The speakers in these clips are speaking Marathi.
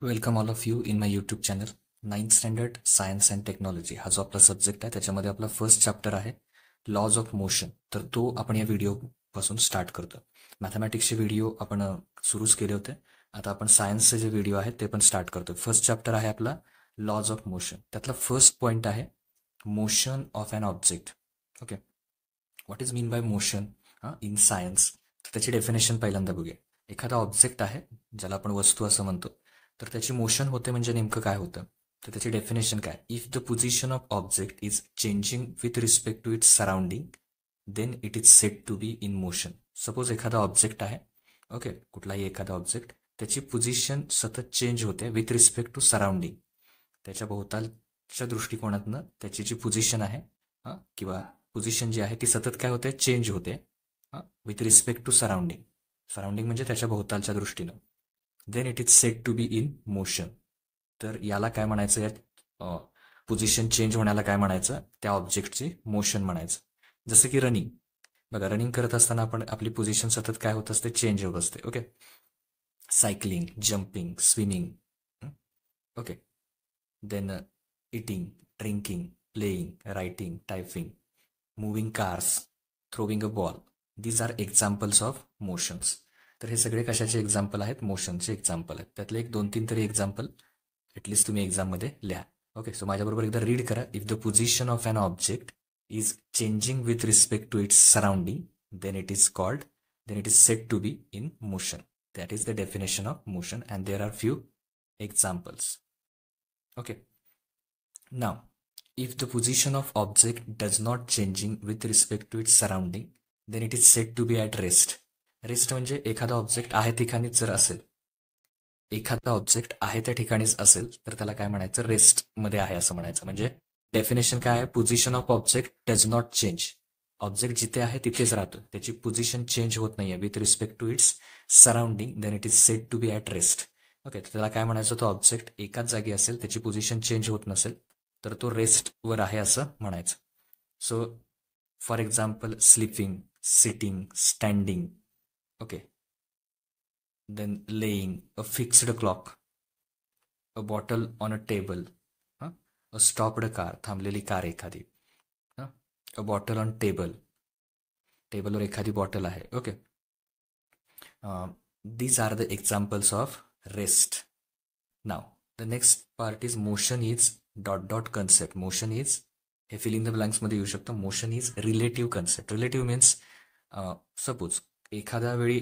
Welcome all of you in my YouTube channel 9th standard science and technology हा जो आपला सब्जेक्ट आहे त्याच्यामध्ये आपला फर्स्ट चॅप्टर आहे लॉज ऑफ मोशन. तर तो आपण या व्हिडिओपासून स्टार्ट करतो. मॅथमॅटिक्सचे व्हिडिओ आपण सुरूच केले होते. आता आपण सायन्सचे जे व्हिडिओ आहेत ते पण स्टार्ट करतो. फर्स्ट चॅप्टर आहे आपला लॉज ऑफ मोशन. त्यातला फर्स्ट पॉईंट आहे motion of an object. Okay, what is mean by motion in science. त्याची डेफिनेशन पहिल्यांदा बघूया. एखादा ऑब्जेक्ट आहे ज्याला आपण वस्तू असं म्हणतो, तर त्याची मोशन होते म्हणजे नेमकं काय होतं. तर त्याची डेफिनेशन काय, if the position of object is changing with respect to its surrounding then it is said to be in motion. Suppose एखादा ऑब्जेक्ट आहे, ओके, कुठलाही एखादा ऑब्जेक्ट, त्याची पोझिशन सतत चेंज होते विथ रिस्पेक्ट टू सराउंडिंग. त्याच्या भोवतालच्या दृष्टिकोनातनं त्याची जी पोझिशन आहे किंवा पोझिशन जी आहे ती सतत काय होते, चेंज होते with respect to surrounding. Surrounding म्हणजे त्याच्या भोवतालच्या दृष्टीनं. Then it is said to be in motion. तर याला काय म्हणायचं, या पोझिशन चेंज होण्याला काय म्हणायचं, त्या ऑब्जेक्टची मोशन म्हणायचं. जसं की रनिंग. बघा, रनिंग करत असताना आपण आपली पोझिशन सतत काय होत असते, चेंज होत असते. Okay, cycling, jumping, swimming. Okay, then eating, drinking, playing, writing, typing, moving cars, throwing a ball. These are examples of motions. तर हे सगळे कशाचे एक्झाम्पल आहेत, मोशनचे एक्झाम्पल आहेत. त्यातले एक 2-3 तरी एक्झाम्पल ॲटलिस्ट तुम्ही एक्झाममध्ये लिहा. ओके, सो माझ्याबरोबर एकदा रीड करा. If the position of an object is changing with respect to its surrounding then it is said to be in motion. That is the definition of motion, and there are few examples. Okay, now if the position of object does not changing with respect to its surrounding then it is said to be at rest. Rest म्हणजे एखादा ऑब्जेक्ट आहे ठिकाणीच जर असेल, एखादा ऑब्जेक्ट आहे त्या ठिकाणीच असेल तर त्याला काय म्हणायचं, रेस्ट मध्ये आहे असं म्हणायचं. म्हणजे डेफिनेशन काय आहे, position of object does not change. Object जिथे आहे तिथेच राहतो, त्याची पोझिशन चेंज होत नाहीये with respect to its surrounding then it is said to be at rest. Okay, तर त्याला काय म्हणायचं, तो ऑब्जेक्ट एकाच जागी असेल, त्याची पोझिशन चेंज होत नसेल तर तो रेस्टवर आहे असं म्हणायचं. So for example sleeping, sitting, standing. Okay, then laying, a fixed clock, a bottle on a table, a stopped car, थांबलेली कार एखादी, a bottle on table, टेबलवर एखादी बॉटल आहे. Okay, these are the examples of rest. Now the next part is motion is ... concept. Motion is, हे फिलिंग द ब्लँक्स मध्ये येऊ शकतं. Motion is relative concept. Relative means suppose एखाद्या वेळी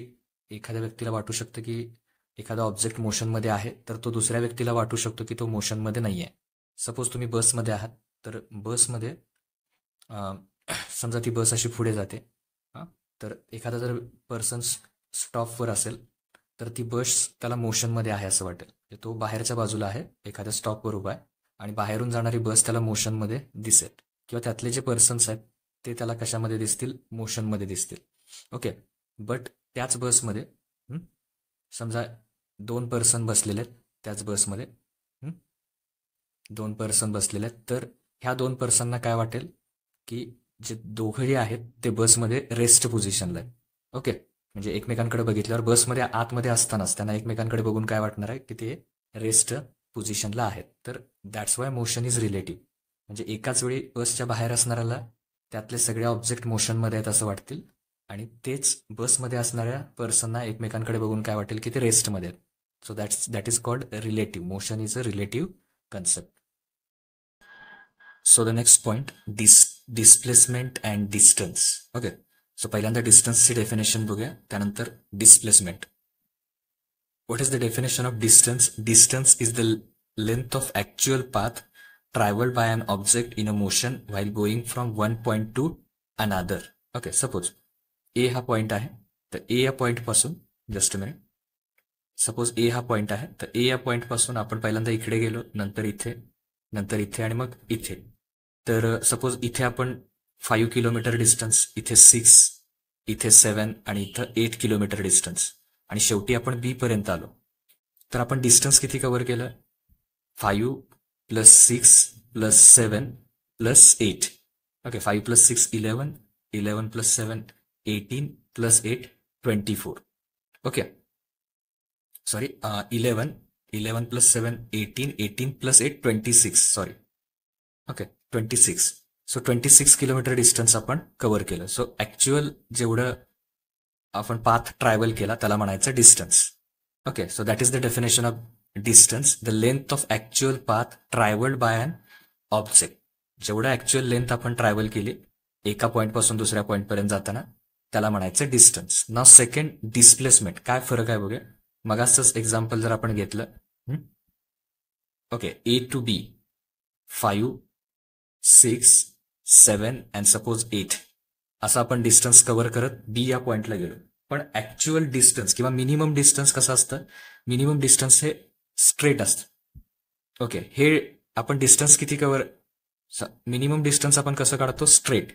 एखाद्या व्यक्तीला वाटू शकतं की एखादा ऑब्जेक्ट मोशनमध्ये आहे, तर तो दुसऱ्या व्यक्तीला वाटू शकतो की तो मोशनमध्ये नाही आहे. सपोज तुम्ही बसमध्ये आहात, तर बसमध्ये समजा ती बस अशी पुढे जाते, तर एखादा जर पर्सन स्टॉपवर असेल तर ती बस त्याला मोशनमध्ये आहे असं वाटेल. तो बाहेरच्या बाजूला आहे, एखाद्या स्टॉपवर उभा आहे आणि बाहेरून जाणारी बस त्याला मोशनमध्ये दिसेल, किंवा त्यातले जे पर्सन्स आहेत ते त्याला कशामध्ये दिसतील, मोशनमध्ये दिसतील. ओके, बट त्याच बसमध्ये समजा 2 पर्सन बसलेले आहेत, त्याच बसमध्ये 2 पर्सन बसलेले आहेत, तर ह्या 2 पर्सनना काय वाटेल की जे दोघंही आहेत ते बसमध्ये रेस्ट पोझिशनला आहेत. ओके, म्हणजे एकमेकांकडे बघितल्यावर बसमध्ये आतमध्ये असतानाच त्यांना एकमेकांकडे बघून काय वाटणार आहे की ते रेस्ट पोझिशनला आहेत. तर that's why motion is relative. म्हणजे एकाच वेळी बसच्या बाहेर असणाऱ्याला त्यातले सगळे ऑब्जेक्ट मोशनमध्ये आहेत असं वाटतील, आणि तेच बसमध्ये असणाऱ्या पर्सनना एकमेकांकडे बघून काय वाटेल की ते रेस्टमध्ये आहेत. So that is called relative. Motion is a relative concept. So the next point, displacement and distance. Okay, so पहिल्यांदा डिस्टन्सची डेफिनेशन बघूया, त्यानंतर displacement. What is the definition of distance? Distance is the length of actual path traveled by an object in a motion while going from one point to another. Okay, suppose A हा पॉइंट आहे, तर A या पॉइंट पासून, just a minute, suppose A हा पॉइंट आहे, तर A या पॉइंट पासून आपण पहिल्यांदा इकडे गेलो, नंतर इथे आणि मग इथे. तर सपोज इथे आपण 5 किलोमीटर डिस्टन्स, इथे 6, इथे 7 आणि इथं 8 किलोमीटर डिस्टन्स, आणि शेवटी आपण बी पर्यंत आलो. तर आपण डिस्टन्स किती कव्हर केलं, 5 + 6 + 7 + 8. Okay, 5 + 6 11, 11 + 7 18 + 8 24. Okay, sorry 11 11 + 7 18, 18 + 8 26, sorry, okay 26. So 26 kilometre distance आपण कव्हर केलं. सो ऍक्च्युअल जेवढं आपण पाथ ट्रॅव्हल केला त्याला म्हणायचं distance. Okay, so that is the definition of distance, the length of actual path travelled by an object. जेवढं ऍक्च्युअल लेंथ आपण ट्रॅव्हल केली एका पॉइंट पासून दुसऱ्या पॉइंट पर्यंत जाताना त्याला म्हणायचं डिस्टन्स. नाव सेकंड, डिस्प्लेसमेंट. काय फरक आहे बघूया. मगाचंच एक्झाम्पल जर आपण घेतलं, okay, A to B 5, 6, 7 and suppose 8 असं आपण डिस्टन्स कव्हर करत बी या पॉइंटला गेलो. पण ऍक्च्युअल डिस्टन्स किंवा मिनिमम डिस्टन्स कसं असतं, मिनिमम डिस्टन्स हे स्ट्रेट असतं. ओके, हे आपण डिस्टन्स किती कव्हर, मिनिमम डिस्टन्स आपण कसं काढतो, स्ट्रेट.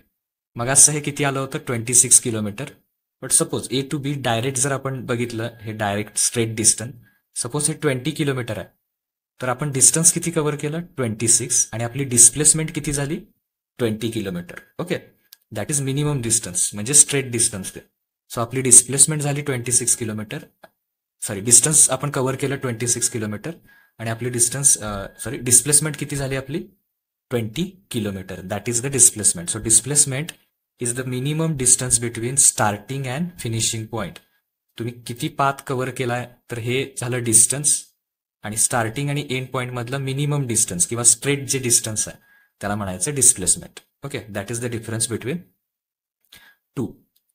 मग असं हे किती आलं होतं, 26 kilometre. But suppose A to B direct जर आपण बघितलं, हे डायरेक्ट स्ट्रेट डिस्टन्स, सपोज हे 20 किलोमीटर आहे, तर आपण डिस्टन्स किती कव्हर केलं, 26, आणि आपली डिस्प्लेसमेंट किती झाली, 20 kilometre. Okay, that is minimum distance म्हणजे स्ट्रेट डिस्टन्स ते. सो आपली डिस्प्लेसमेंट झाली 26 किलोमीटर, सॉरी डिस्टन्स आपण कव्हर केलं 26 किलोमीटर, आणि आपली डिस्टन्स सॉरी डिस्प्लेसमेंट किती झाली आपली, 20 kilometre. That is the displacement. So displacement is the minimum distance between starting and finishing point. तुम्ही किती पाथ कव्हर केलाय तर हे झालं डिस्टन्स, आणि स्टार्टिंग आणि एंड पॉइंट मधलं मिनिमम डिस्टन्स किंवा स्ट्रेट जे डिस्टन्स आहे त्याला म्हणायचं displacement. Okay, that is the difference between two.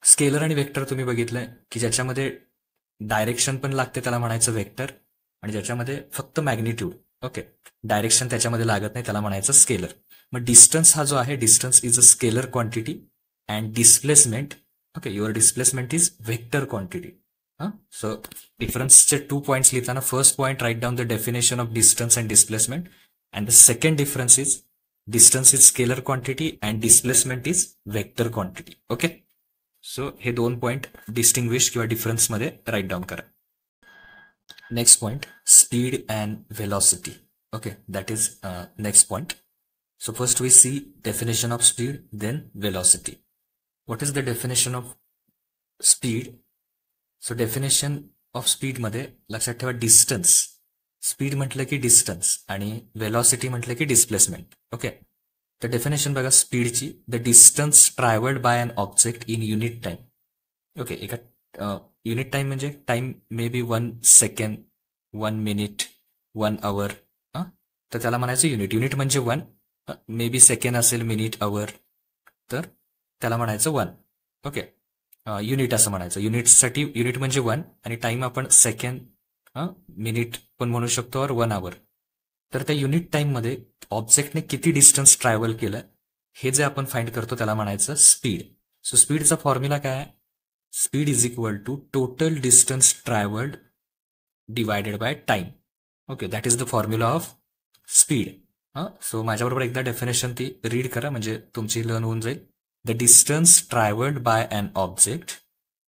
Scalar आणि वेक्टर तुम्ही बघितलंय की ज्याच्यामध्ये डायरेक्शन पण लागते त्याला म्हणायचं वेक्टर, आणि ज्याच्यामध्ये फक्त मॅग्निट्यूड, ओके, डायरेक्शन त्याच्यामध्ये लागत नाही त्याला म्हणायचं स्केलर. मग डिस्टन्स हा जो आहे, distance is a scalar quantity and displacement, okay, your displacement is vector quantity. So डिफरन्सचे 2 पॉइंट्स लिहिताना first point write down the definition of distance and displacement, and the second difference is distance is scalar quantity and displacement is vector quantity. Okay, so हे 2 पॉइंट डिस्टिंग्विश किंवा डिफरन्स मध्ये राईट डाऊन करा. Next point, speed and velocity. Okay, that is next point. So first we see definition of speed, then velocity. What is the definition of speed? So definition of speed मध्ये लक्षात ठेवा डिस्टन्स. स्पीड म्हटलं की डिस्टन्स आणि वेलॉसिटी म्हटलं की डिस्प्लेसमेंट. ओके, तर डेफिनेशन बघा स्पीडची, the distance travelled by an object in unit time. Okay, एका युनिट टाइम म्हणजे time may be 1 second, 1 minute, 1 hour, तर त्याला म्हणायचं युनिट. युनिट म्हणजे 1, मे बी सेकंड असेल, मिनिट, आवर, तर त्याला म्हणायचं 1. ओके, युनिट असं म्हणायचं. युनिटसाठी युनिट म्हणजे 1 आणि टाइम आपण सेकंड, मिनिट पण म्हणू शकतो, और 1 आवर. तर त्या युनिट टाइम मध्ये ऑब्जेक्टने किती डिस्टन्स ट्रॅव्हल केलं हे जे आपण फाइंड करतो त्याला म्हणायचं स्पीड. सो स्पीडचा फॉर्म्युला काय आहे, speed is equal to total distance travelled divided by time. Okay, that is the formula of speed. So माझ्याबरोबर एकदा डेफिनेशन ती रीड करा म्हणजे तुमची लर्न होऊन जाईल. The distance travelled by an object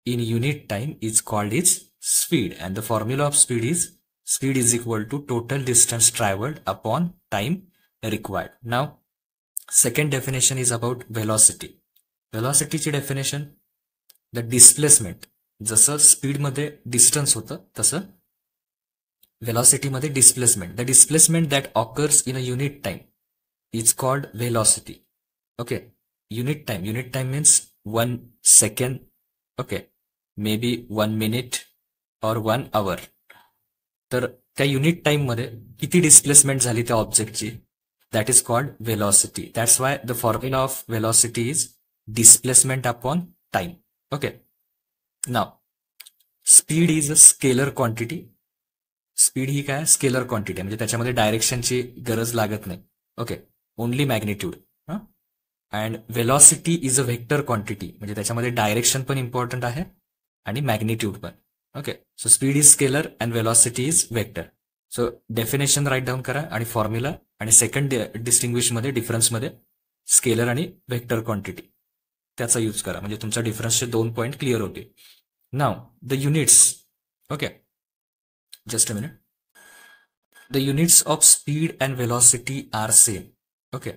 in unit time is called is speed, and the formula of speed is equal to total distance travelled upon time required. Now second definition is about velocity. व्हेलॉसिटीची डेफिनेशन, द डिस्प्लेसमेंट, जसं स्पीडमध्ये डिस्टन्स होतं तसं व्हेलॉसिटीमध्ये displacement. The displacement that occurs in a unit time is called velocity. Okay, unit time means 1 second, okay, may be 1 minute और 1 आवर. तर त्या युनिट टाइम मध्ये किती डिस्प्लेसमेंट झाली त्या ऑब्जेक्टची, that is called velocity. That's why the formula of velocity is displacement upon time. Okay, now speed is a scalar quantity. Speed ही काय, स्केलर क्वांटिटी म्हणजे त्याच्यामध्ये डायरेक्शनची गरज लागत नाही. Okay, only magnitude. And velocity is a vector quantity म्हणजे त्याच्यामध्ये डायरेक्शन पण इम्पॉर्टंट आहे आणि मॅग्निट्यूड पण. Okay, so speed is scalar and velocity is vector. So definition write down करा आणि फॉर्म्युला, आणि सेकंड डिस्टिंग्विश मध्ये डिफरन्स मध्ये स्केलर आणि व्हेक्टर क्वांटिटी त्याचा यूज करा म्हणजे तुमच्या डिफरन्सचे 2 पॉइंट क्लिअर होतील. नाव the units. Okay, just a minute. The units of speed and velocity are same. Okay,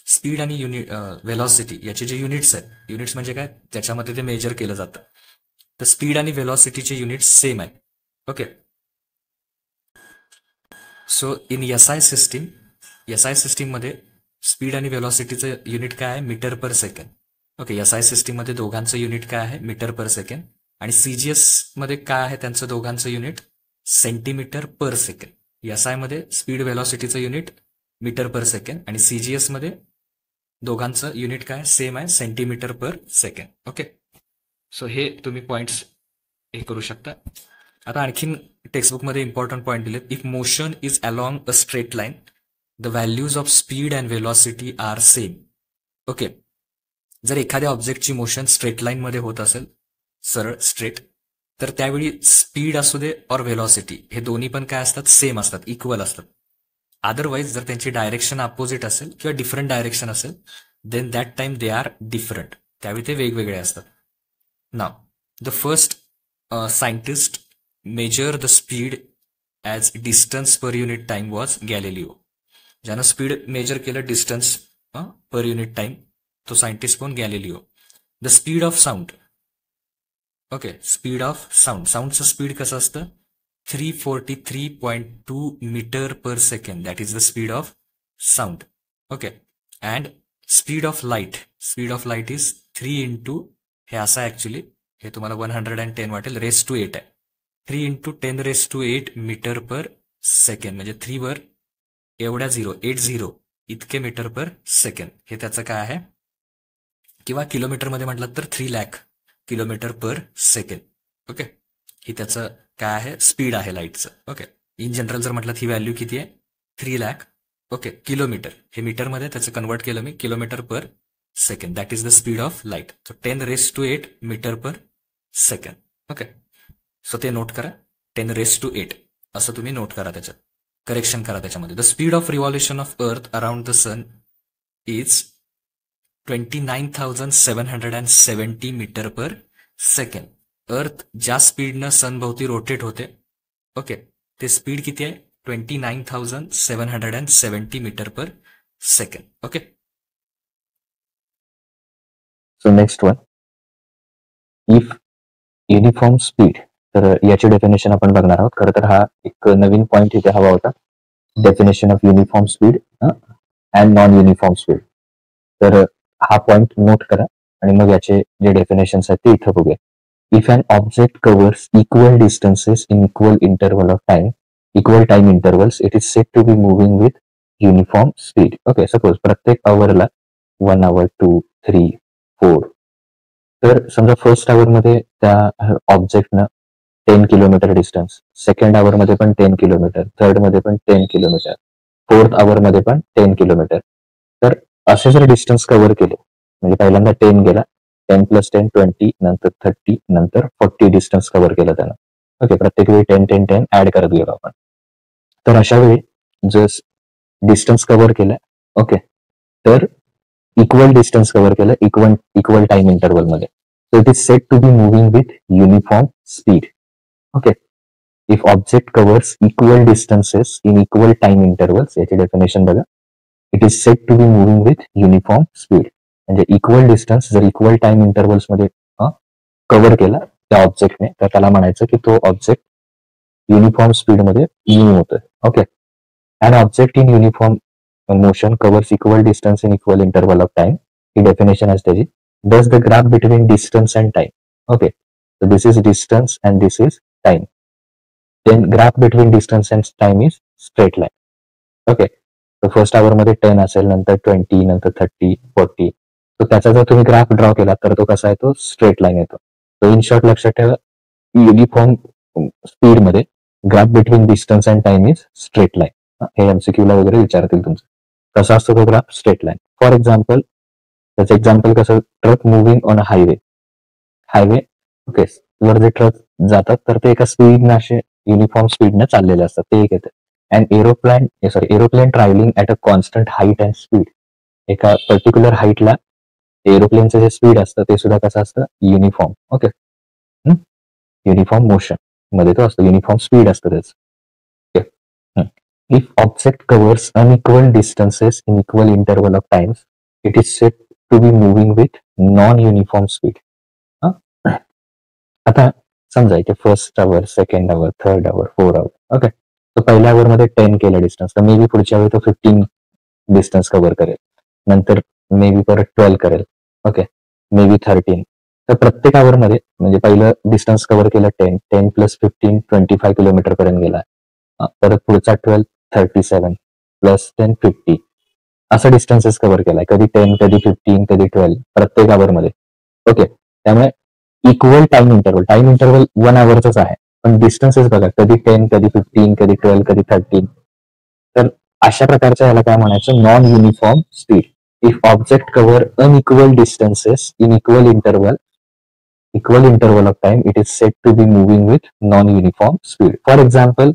speed आणि व्हेलॉसिटी याचे जे युनिट्स आहेत, युनिट्स म्हणजे काय, त्याच्यामध्ये ते मेजर केलं जातं. तर स्पीड आणि व्हेलॉसिटीचे युनिट्स सेम आहेत. Okay, so in SI system मध्ये स्पीड आणि व्हेलॉसिटीचं युनिट काय आहे? Metre per second. Okay, SI system मध्ये दोघांचं युनिट काय आहे? Metre per second. आणि CGS मध्ये काय आहे त्यांचं दोघांचं unit? Centimetre per second. SI मध्ये speed व्हेलॉसिटीचं unit metre per second आणि CGS मध्ये दोघांचं युनिट काय सेम आहे? Centimetre per second. Okay, so हे तुम्ही पॉइंट्स हे करू शकता. आता आणखीन टेक्स्टबुकमध्ये इम्पॉर्टंट पॉईंट दिलेत. If motion is along a straight line the values of speed and velocity are same. Okay, जर एखाद्या ऑब्जेक्टची मोशन स्ट्रेट लाईन मध्ये होत असेल, सरळ स्ट्रेट, तर त्यावेळी स्पीड असू दे और व्हेलॉसिटी हे दोन्ही पण काय असतात? सेम असतात, इक्वल असतात. अदरवाईज जर त्यांची डायरेक्शन अपोजिट असेल किंवा डिफरंट डायरेक्शन असेल, then that time they are different. त्यावेळी ते वेगवेगळे असतात. Now the first scientist measure the speed as distance per unit time was Galileo. ज्यानं स्पीड मेजर केलं डिस्टन्स पर युनिट टाइम, तो सायंटिस्ट कोण? Galileo. The speed of sound. Okay, speed of sound. साऊंडचं स्पीड कसं असतं? 343.2 metre per second. That is the speed of sound. Okay, and speed of light. Speed of light is 3 into, हे असं ॲक्च्युली, हे तुम्हाला 110 वाटेल, रेस टू 8 आहे. 3 into 10 raise to 8 metre per second, म्हणजे 3 वर एवढ्या 80 इतके मीटर पर सेकंड. हे त्याचं काय आहे? किंवा किलोमीटरमध्ये म्हटलं तर 3 lakh kilometre per second. Okay, ही त्याचं काय आहे? स्पीड आहे लाईटचं. ओके, इन जनरल जर म्हटलं ही व्हॅल्यू किती आहे? 3 लाख. ओके, किलोमीटर, हे मीटरमध्ये त्याचं कन्वर्ट केलं मी, kilometre per second. That is the speed of light. So 10 raise to 8 metre per second. Okay, so ते नोट करा, 10 रेस टू 8 असं तुम्ही नोट करा, त्याच्यात करेक्शन करा त्याच्यामध्ये. The speed of revolution of earth around the sun is 29,770 metre per second. Earth ज्या स्पीडनं सनभोवती रोटेट होते, ओके, ते स्पीड किती आहे? 29,770 metre per second. Okay, so next one, if uniform speed. तर याची डेफिनेशन आपण बघणार आहोत. खरं तर हा एक नवीन पॉइंट इथे हवा होता, definition of uniform speed and non uniform speed. तर हा पॉइंट नोट करा आणि मग याचे जे डेफिनेशन्स आहेत ते इथं बघूया. If an object covers equal distances in equal interval of time, equal time intervals, it is said to be moving with uniform speed. Okay, suppose प्रत्येक आवरला 1 आवर, 2, 3, 4. तर समजा फर्स्ट आवर मध्ये त्या ऑब्जेक्टनं 10 किलोमीटर डिस्टन्स, सेकंड आवर मध्ये पण 10 किलोमीटर, थर्ड मध्ये पण 10 किलोमीटर, फोर्थ आवर मध्ये पण 10 किलोमीटर. तर असे जर डिस्टन्स कव्हर केले, म्हणजे पहिल्यांदा 10 गेला, 10 + 10 20, नंतर 30, नंतर 40 डिस्टन्स कव्हर केलं त्यानं. ओके, प्रत्येक वेळी 10 10 10 ऍड करत गेलो आपण. तर अशा वेळी जर डिस्टन्स कव्हर केलं, ओके, तर इक्वल डिस्टन्स कव्हर केलं इक्वल टाइम इंटरवल मध्ये, so it is said to be moving with uniform speed. Okay, if object covers equal distances in equal time intervals, याची डेफिनेशन बघा. It is said to be moving with uniform speed. म्हणजे इक्वल डिस्टन्स जर इक्वल टाइम इंटरवल्स मध्ये कव्हर केला त्या ऑब्जेक्टने, तर त्याला म्हणायचं की तो ऑब्जेक्ट युनिफॉर्म स्पीड मध्ये मूव्ह होतोय. Okay, and object in uniform motion covers equal distance in equal interval of time. He definition आहे त्याची. Thus the graph between distance and time. Okay, so this is distance and this is time. Then graph between distance and time is straight line. Okay, so first hour मध्ये 10 असेल, नंतर 20, नंतर 30, 40. so त्याचा जर तुम्ही ग्राफ ड्रॉ केला तर तो कसा येतो? स्ट्रेट लाईन येतो. सो इन शॉर्ट लक्षात ठेवा, युनिफॉर्म स्पीड मध्ये graph between distance and time is straight line. हे MCQ ला वगैरे विचारतील तुमचं. कसा असतो तो graph? Straight line. For example, त्याचं एक्झाम्पल कसं? Truck moving on a highway. Okay, वर जे ट्रक जातात तर ते एका स्पीडनं असे युनिफॉर्म स्पीडनं चाललेले असतात, ते एक येतं. And aeroplane travelling at a constant height and speed. एका पर्टिक्युलर हाईटला एरोप्लेनचं जे स्पीड असतं ते सुद्धा कसं असतं? युनिफॉर्म. ओके, युनिफॉर्म मोशन मध्ये तो असतो, युनिफॉर्म स्पीड असतं त्याचं. If object covers unequal distances in equal interval of times, it is said to be moving with non-uniform speed. आता समजा इथे first hour, second hour, third hour, 4 hour. Okay, तर पहिल्या आवर मध्ये 10 केलं डिस्टन्स, तर मे बी पुढच्या वेळी तो 15 डिस्टन्स कव्हर करेल, नंतर मे बी परत 12 करेल, ओके, मे बी 13. तर प्रत्येक आवर मध्ये म्हणजे पहिलं डिस्टन्स कव्हर केलं 10 प्लस 15 25 किलोमीटर पर्यंत गेला, परत पुढचा 12 37 प्लस 10 50 असा डिस्टन्सेस कव्हर केलाय, कधी 10 कधी 15 कधी 12 प्रत्येक आवर मध्ये, ओके. त्यामुळे इक्वल टाइम इंटरवल 1 आवरचाच आहे, पण डिस्टन्सेस बघा, कधी 10 कधी 15 कधी 12 कधी 13. तर अशा प्रकारच्या याला काय म्हणायचं, non uniform speed. If object cover unequal distances in equal interval of time, it is said to be moving with non-uniform speed. For example,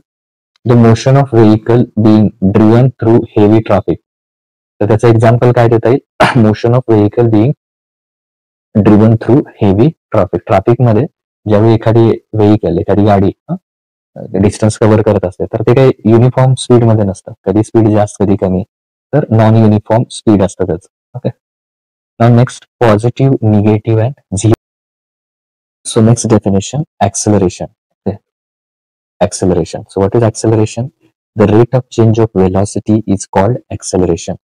the motion of vehicle being driven through heavy traffic. तर त्याचं एक्झाम्पल काय देता येईल, motion of vehicle being driven through heavy traffic. Traffic मध्ये ज्यावेळी एखादी व्हेकल, एखादी गाडी डिस्टन्स कव्हर करत असते, तर ते काही युनिफॉर्म स्पीड मध्ये नसतं, कधी स्पीड जास्त कधी कमी, तर नॉन युनिफॉर्म स्पीड असतं त्याचं, okay. Now next, positive, negative and zero. So next definition, acceleration. Okay. Acceleration. So what is acceleration? The rate of change of velocity is called acceleration.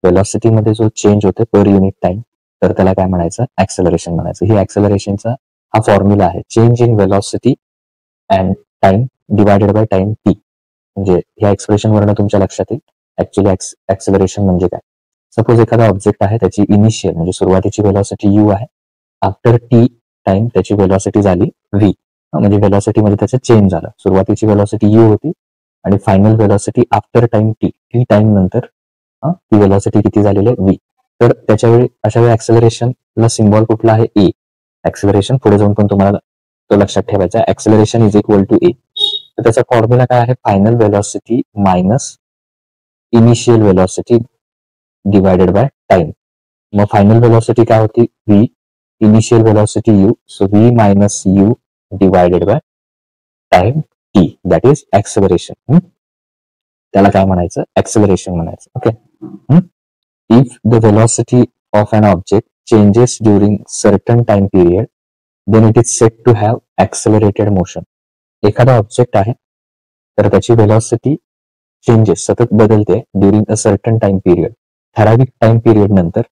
Velocity मध्ये जो चेंज होते पर युनिट टाइम, तर त्याला काय म्हणायचं, ऍक्सेलरेशन म्हणायचं. ही ऍक्सेलरेशनचा हा फॉर्म्युला आहे, change in velocity and time divided by time T. म्हणजे ह्या एक्सप्रेशन वरनं तुमच्या लक्षात येईल ऍक्च्युअली ऍक्सेलरेशन म्हणजे काय. सपोज एखादा ऑब्जेक्ट आहे, त्याची इनिशियल म्हणजे सुरुवातीची वेलॉसिटी यू आहे, आफ्टर टी टाइम त्याची वेलॉसिटी झाली व्ही, म्हणजे वेलॉसिटी मध्ये त्याचं चेंज झालं. सुरुवातीची वेलॉसिटी यू होती आणि final velocity after time T time नंतर ती वेलॉसिटी किती झालेली आहे, व्ही. तर त्याच्या वेळी अशा वेळी ऍक्सेलरेशनला सिम्बॉल कुठला आहे, ए. ऍक्सेलरेशन पुढे जाऊन पण तुम्हाला तो लक्षात ठेवायचा, ऍक्सेलरेशन इज इक्वल टू ए. तर त्याचा फॉर्म्युला काय आहे, final velocity minus initial velocity divided by time. मग फायनल वेलॉसिटी काय होती, V, initial velocity u, so v minus u divided by time t, that is acceleration. त्याला काय म्हणायचं, acceleration म्हणायचं, okay. If the velocity of an object changes during certain time period, then it is said to have accelerated motion. एखादा ऑब्जेक्ट आहे, तर त्याची वेलॉसिटी चेंजेस सतत बदलते during a certain time period. ठराविक टाइम पिरियड नंतर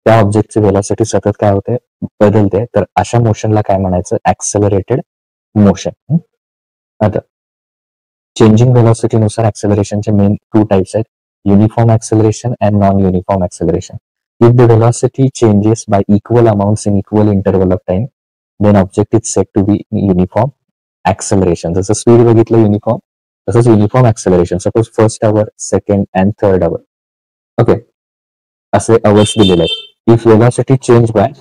त्या ऑब्जेक्टची वेलॉसिटी सतत काय होते, बदलते, तर अशा मोशनला काय म्हणायचं, ऍक्सेलरेटेड मोशन. आता चेंजिंग वेलॉसिटीनुसार ऍक्सेलरेशनचे मेन 2 टाइप्स आहेत, uniform acceleration and non uniform acceleration. If the velocity changes by equal amounts in equal interval of time, then object is said to be uniform acceleration. जसं स्पीड बघितलं युनिफॉर्म, तसंच uniform acceleration. Suppose first hour, second and third hour, okay, असे अवर्स दिलेले आहेत. If velocity change by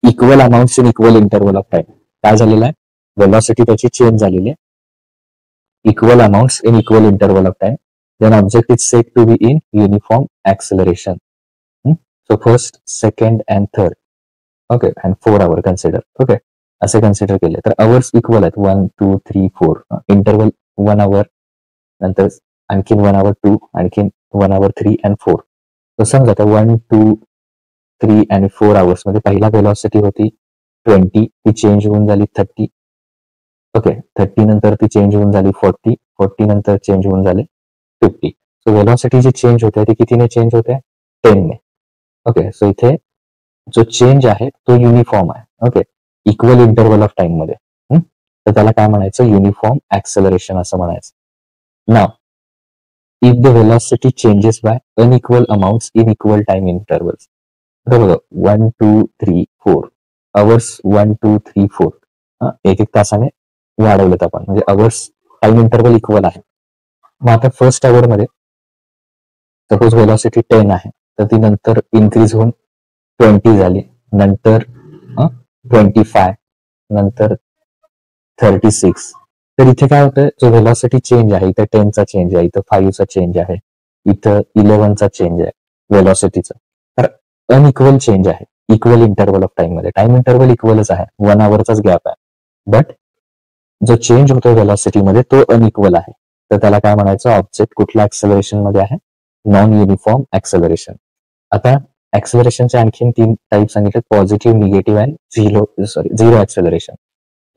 equal amounts in equal interval of time, काय झालेलं आहे, वेलॉसिटी त्याची चेंज झालेली आहे equal amounts in equal interval of time, then object is said to be in uniform acceleration. So first, second and third, okay, and 4 hour consider, okay, असे कन्सिडर केले तर अवर्स इक्वल आहेत, 1 2 3 4, इंटरवल 1 आवर, नंतर आणखीन 1 आवर 2, आणखीन 1 आवर 3 अँड 4. तर समजा आता 1 2 3 आणि 4 आवर्स मध्ये पहिला वेलॉसिटी होती 20, ती चेंज होऊन झाली 30, ओके, 30 नंतर ती चेंज होऊन झाली 40, 40 नंतर चेंज होऊन झाले 50. सो वेलॉसिटी जी चेंज होते ती कितीने चेंज होते, 10 ने, ओके. सो इथे जो चेंज आहे तो युनिफॉर्म आहे, okay, equal interval of time मध्ये, तर त्याला काय म्हणायचं, युनिफॉर्म ऍक्सेलरेशन असं म्हणायचं. नाव, if the velocity changes by unequal amounts in equal time intervals, बरोबर, 1 2 3 4 अवर्स, 1 2 3 4 एक एक तासाने वाढवलेत आपण, म्हणजे अवर्स टाइम इंटरवल इक्वल आहे. मग आता फर्स्ट आवर मध्ये सपोज वेलॉसिटी 10 आहे, तर ती नंतर इन्क्रीज होऊन 20 झाली, नंतर 25, नंतर 36. तर इथे काय होतं, जो वेलॉसिटी चेंज आहे, इथं 10चा चेंज आहे, इथं 5चा चेंज आहे, इथं 11चा चेंज आहे वेलॉसिटीचा. तर अनइक्वल चेंज आहे इक्वल इंटरवल ऑफ टाइम मध्ये. टाइम इंटरवल इक्वलच आहे, 1 आवरचाच गॅप आहे, बट जो चेंज होतो वेलॉसिटी मध्ये तो अनइक्वल आहे. तर त्याला काय म्हणायचं, ऑब्जेक्ट कुठल्या ऍक्सेलरेशन मध्ये आहे, नॉन युनिफॉर्म ऍक्सेलरेशन. आता ऍक्सेलरेशनचे आणखीन 3 टाइप सांगितले, positive, negative and zero acceleration.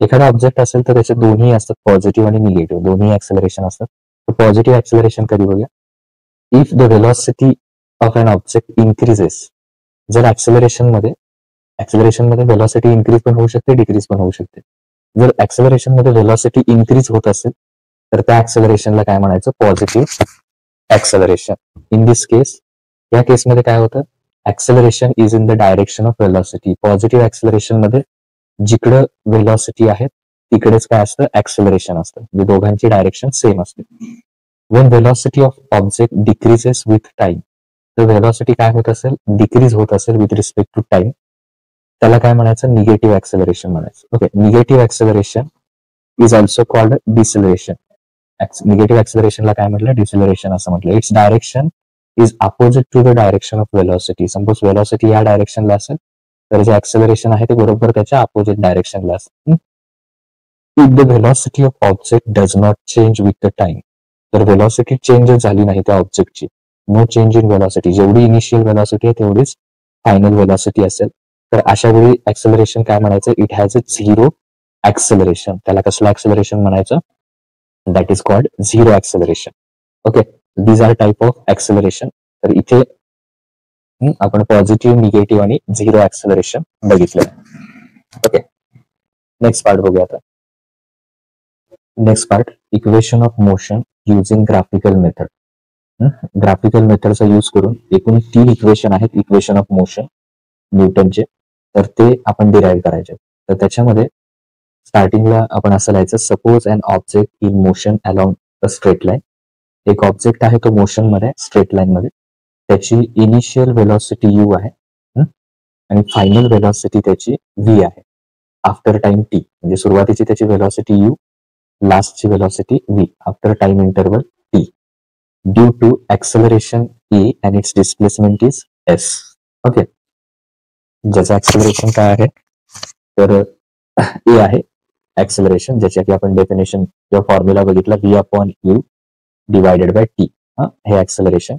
एखादा ऑब्जेक्ट असेल तर त्याचे दोन्ही असतात, पॉझिटिव्ह आणि निगेटिव्ह दोन्ही ऍक्सेलरेशन असतात. तर पॉझिटिव्ह ऍक्सेलरेशन कधी बघूया, if the velocity of an object increases. जर ऍक्सेलरेशन मध्ये व्हेलॉसिटी इन्क्रीज पण होऊ शकते, डिक्रीज पण होऊ शकते. जर ऍक्सेलरेशन मध्ये व्हेलॉसिटी इन्क्रीज होत असेल तर त्या ऍक्सेलरेशनला काय म्हणायचं, पॉझिटिव्ह ऍक्सेलरेशन. इन दिस केस, या केसमध्ये काय होतं, acceleration is in the direction of velocity. Positive acceleration मध्ये जिकडं व्हेलॉसिटी आहे तिकडेच काय असतं, ऍक्सेलरेशन असतं. म्हणजे दोघांची डायरेक्शन सेम असते. when velocity of object decreases with time, तर व्हेलॉसिटी काय होत असेल, डिक्रीज होत असेल विथ रिस्पेक्ट टू टाइम, त्याला काय म्हणायचं, निगेटिव्ह ऍक्सेलरेशन म्हणायचं. Okay, negative acceleration is also called deceleration. Negative ऍक्सेलरेशनला काय म्हटलं, डिसेलरेशन असं म्हटलं. Its direction is opposite to the direction of velocity. Suppose velocity या डायरेक्शनला असेल तर जे ऍक्सेलरेशन आहे ते बरोबर त्याच्या अपोजिट डायरेक्शनला असेल. If the velocity of object does not change with the time, तर व्हेलॉसिटी चेंज झाली नाही त्या ऑब्जेक्टची, नो चेंज इन व्हेलॉसिटी, जेवढी इनिशियल व्हेलॉसिटी आहे तेवढीच फायनल व्हेलॉसिटी असेल, तर अशा वेळी ऍक्सेलरेशन काय म्हणायचं, it has a zero acceleration. त्याला कसलं ऍक्सेलरेशन म्हणायचं, that is called zero acceleration. Okay, these are type of acceleration. तर इथे आपण पॉझिटिव्ह, निगेटिव्ह आणि झिरो ऍक्सेलरेशन बघितलं. ओके, नेक्स्ट पार्ट बघूया आता. Next part, equation of motion using graphical method. Graphical मेथडचा यूज करून एकूण 3 इक्वेशन आहेत, इक्वेशन ऑफ मोशन न्यूटनचे, तर ते आपण डिराईव्ह करायचे. तर त्याच्यामध्ये स्टार्टिंगला आपण असं लिहायचं, suppose an object in motion along a straight line. एक ऑब्जेक्ट आहे तो मोशन मध्ये, स्ट्रेट लाईन मध्ये, त्याची इनिशियल व्हेलॉसिटी u आहे आणि फायनल व्हेलॉसिटी त्याची v आहे आफ्टर टाइम t. म्हणजे सुरुवातीची त्याची व्हेलॉसिटी u, लास्टची velocity v after time interval t, due to acceleration e and its displacement is s. Okay, ज्याचं ऍक्सेलरेशन काय आहे, तर ए आहे ऍक्सेलरेशन, ज्याची की आपण डेफिनेशन किंवा फॉर्म्युला बघितला, v upon u divided by t, हे ऍक्सेलरेशन.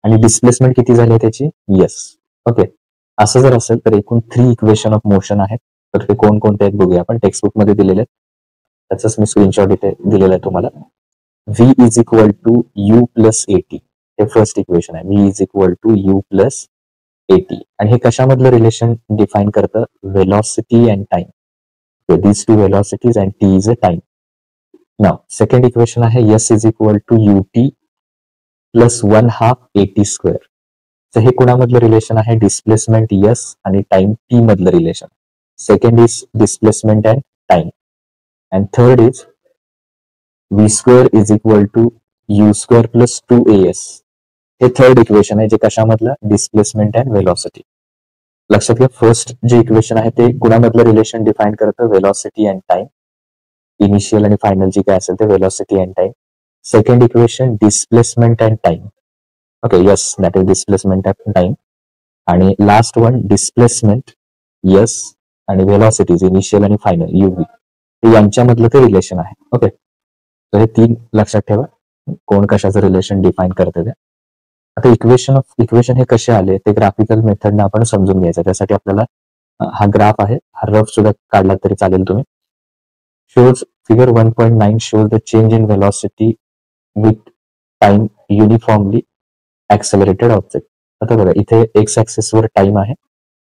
आणि डिस्प्लेसमेंट किती झाली आहे त्याची, s. ओके, असं जर असेल तर एकूण 3 इक्वेशन ऑफ मोशन आहेत. तर ते कोणकोणते आहेत बघूया आपण. टेक्स्टबुक मध्ये दिलेले आहेत, त्याचाच मी स्क्रीनशॉट इथे दिलेला आहे तुम्हाला. v is equal to u plus at, हे फर्स्ट इक्वेशन आहे, v is equal to u plus at. आणि हे कशामधलं रिलेशन डिफाईन करतं, velocity and time. these two velocities and t is a time. Now second equation आहे s is equal to ut plus 1/2 at square. तर हे कुणामधलं रिलेशन आहे, डिस्प्लेसमेंट s आणि टाइम t मधलं रिलेशन. Second is displacement and time, and third is v square is equal to u square plus 2as. हे थर्ड इक्वेशन आहे, जे कशामधलं, डिस्प्लेसमेंट अँड व्हेलॉसिटी. लक्षात घ्या, फर्स्ट जे इक्वेशन आहे ते कुणामधलं रिलेशन डिफाईन करतं, व्हेलॉसिटी अँड टाइम. इनिशियल आणि फायनल जी काय असेल ते velocity and time. Second equation displacement and time. Okay, yes, that is displacement and time. आणि लास्ट वन डिस्प्लेसमेंट यस आणि व्हेलॉसिटीज इनिशियल आणि फायनल uv, यांच्यामधलं ते रिलेशन आहे. ओके, तर हे 3 लक्षात ठेवा, कोण कशाचं रिलेशन डिफाईन करते ते. आता इक्वेशन हे कसे आले ते ग्राफिकल मेथडने आपण समजून घ्यायचं. त्यासाठी आपल्याला हा ग्राफ आहे, हा रफ सुद्धा काढला तरी चालेल तुम्ही. Shows figure 1.9 shows the change in velocity with time uniformly accelerated object. आता बघा, इथे एक्स ऍक्सिस वर टाइम आहे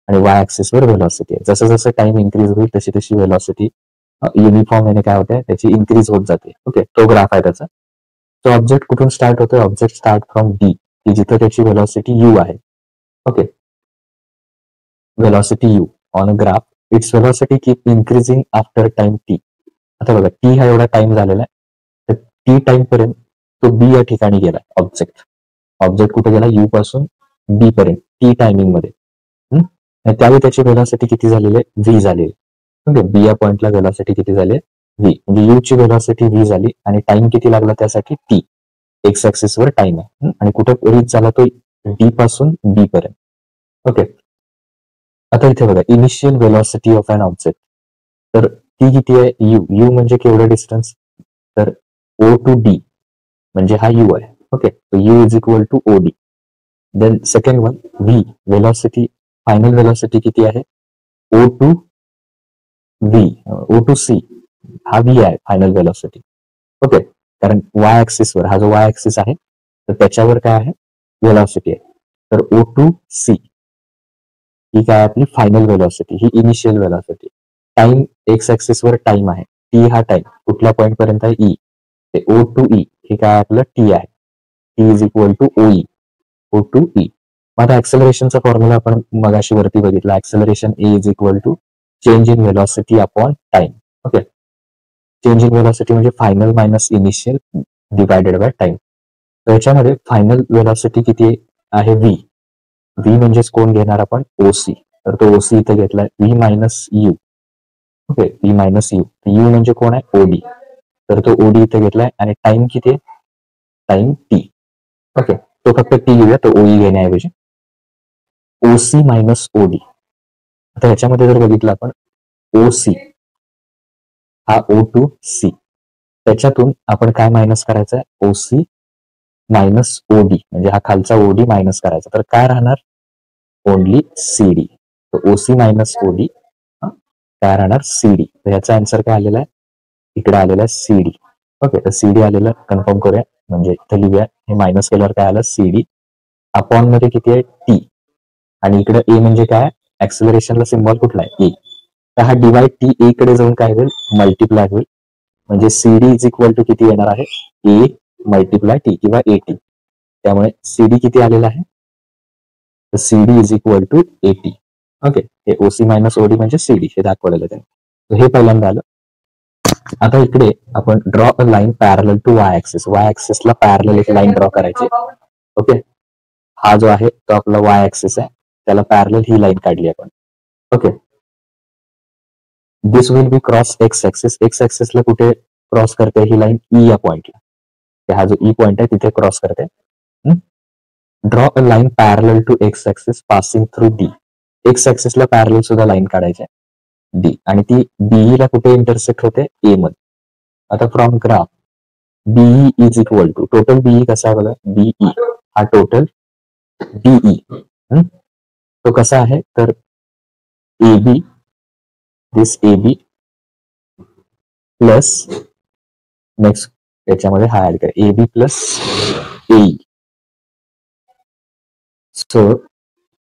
आणि वाय ऍक्सिस वर व्हेलॉसिटी आहे. जसं जसं टाइम इन्क्रीज होईल तशी तशी व्हेलॉसिटी युनिफॉर्म काय होते, त्याची इन्क्रीज होत जाते. ओके, तो ग्राफ आहे त्याचा. तो ऑब्जेक्ट कुठून स्टार्ट होतोय, ऑब्जेक्ट स्टार्ट फ्रॉम डी, की जिथे त्याची व्हेलॉसिटी u आहे. Okay, velocity u on a graph, it's velocity keep increasing after time t. आता बघा, टी हा एवढा टाइम झालेला आहे, तर टी टाइम पर्यंत तो बी या ठिकाणी गेला. ऑब्जेक्ट कुठे गेला, यू पासून बी पर्यंत टी टायमिंग मध्ये. त्यावेळी त्याची व्हेलॉसिटी किती झालेली आहे, व्ही झालेली. ओके, बी या पॉइंटला व्हेलॉसिटी किती झाली, व्ही. म्हणजे यू ची व्हेलॉसिटी व्ही झाली आणि टाइम किती लागला त्यासाठी, टी. एक्स ऍक्सिस वर टाइम आहे आणि कुठे रीच झाला तो, डी पासून बी पर्यंत. ओके, आता इथे बघा, initial velocity of an object, तर ती किती आहे, यू म्हणजे केवढं डिस्टन्स, तर ओ टू डी म्हणजे हा यू आहे. Okay, U is equal to O D. Then second one, V velocity, final velocity किती आहे, O to V, O to C हा व्ही आहे फायनल व्हेलॉसिटी. ओके, कारण वाय ऍक्सिसवर हा जो वाय ऍक्सिस आहे तर त्याच्यावर काय आहे व्हेलॉसिटी आहे. तर O2C ही काय आपली फायनल व्हेलॉसिटी, ही इनिशियल व्हेलॉसिटी. टाइम एक्स ऍक्सिसवर टाइम आहे, टी हा टाइम कुठल्या पॉईंट पर्यंत आहे ई, ते O2E हे काय आपलं टी आहे, टी इज इक्वल टू ओई O2E. मग आता ऍक्सेलरेशनचा फॉर्म्युला आपण मगाशी वरती बघितला, acceleration A is equal to change in velocity upon time. Okay, change in velocity म्हणजे final minus initial divided by time. तर याच्यामध्ये फायनल व्हेलॉसिटी किती आहे व्ही, व्ही म्हणजेच कोण घेणार आपण ओसी, तर तो ओसी इथे घेतलाय V minus you. Okay, V minus you, you म्हणजे कोण आहे ओडी, तर तो ओडी इथे घेतलाय आणि टाइम किती आहे टाइम टी. ओके, तो फक्त टी घेऊया, तो ओई घेण्याऐवजी ओसी मायनस ओडी. आता ह्याच्यामध्ये जर बघितलं आपण ओसी हा O2C, त्याच्यातून आपण काय मायनस करायचं आहे ओसी मायनस ओडी, म्हणजे हा खालचा ओडी मायनस करायचा, तर काय राहणार ओनली सीडी. तर ओसी मायनस ओडी काय राहणार सीडी. तर याचा आन्सर काय आलेला आहे इकडे आलेला आहे सीडी. ओके, तर सीडी आलेलं कन्फर्म करूया, म्हणजे इथे लिहूया, हे मायनस केल्यावर काय आलं सीडी. अपॉन मध्ये किती आहे टी, आणि इकडे ए म्हणजे काय ऍक्सेलरेशनला सिम्बॉल कुठला आहे ए, तर हा डिवाइड टी ए कडे जाऊन काय होईल मल्टिप्लाय होईल, म्हणजे सीडी इज इक्वल टू किती येणार आहे ए मल्टिप्लाय टी किंवा ए टी. त्यामुळे सीडी किती आलेला आहे तर CD is equal to A T. Okay, हे ओसी मायनस ओडी म्हणजे सीडी हे दाखवलेलं आहे. तर हे पहिल्यांदा आलं. आता इकडे आपण draw a line parallel to Y axis, Y ऍक्सिसला पॅरलल एक लाईन ड्रॉ करायची. ओके, हा जो आहे तो आपला वाय ऍक्सिस आहे, त्याला पॅरलल ही लाईन काढली आपण. Okay, this will be cross X axis, X ऍक्सिसला कुठे क्रॉस करते ही लाईन ई या पॉइंटला, हा जो ई पॉइंट आहे तिथे क्रॉस करते. Draw a line parallel to X axis passing through D, X ऍक्सिसला पॅरलल सुद्धा लाईन काढायची डी, आणि ती बीई ला कुठे इंटरसेक्ट होते ए मध्ये. आता from graph BE is equal to total BE कसा आहे बघा, बीई हा टोटल डीई तो कसा आहे तर A B, this A B plus next याच्यामध्ये हा ऍड करा A B plus AE. So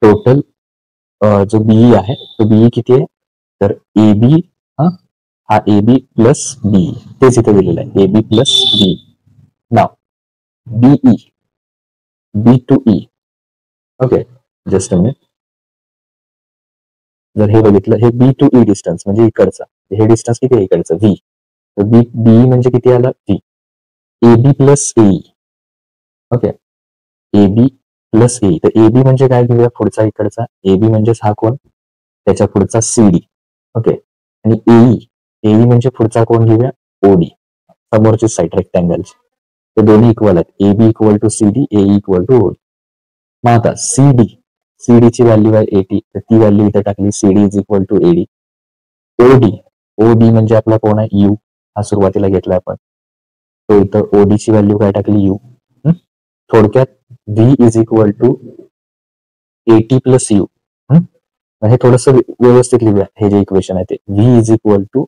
total जो बीई आहे तो बीई किती आहे तर ए बी, हा ए बी प्लस बी, तेच इथे दिलेलं आहे A B plus B. Now BE B to E. Okay, just a minute, जर हे बघितलं हे बी टू ई डिस्टन्स म्हणजे इकडचा, हे डिस्टन्स किती आहे इकडचं व्ही, तर बी बीई म्हणजे किती आलं V, A B plus AE. Okay, A B plus A, तर ए बी म्हणजे काय घेऊया पुढचा इकडचा, ए बी म्हणजेच हा कोण त्याच्या पुढचा सीडी. ओके, आणि एई, एई म्हणजे पुढचा कोण घेऊया ओडी, समोरची साईड रेक्टँगलची, ते दोन्ही इक्वल आहेत, A B equal to CD A equal to OD. मग आता सीडी, सीडी ची व्हॅल्यू आहे 80, तर ती व्हॅल्यू इथे टाकली CD is equal to AD. OD, OD म्हणजे आपला कोण आहे यू, हा सुरुवातीला घेतला आपण, तो इथं ओडी ची व्हॅल्यू काय टाकली यू. थोडक्यात V is equal to 80 plus U. हे थोडस व्यवस्थित लिहूया, हे जे इक्वेशन आहे ते V is equal to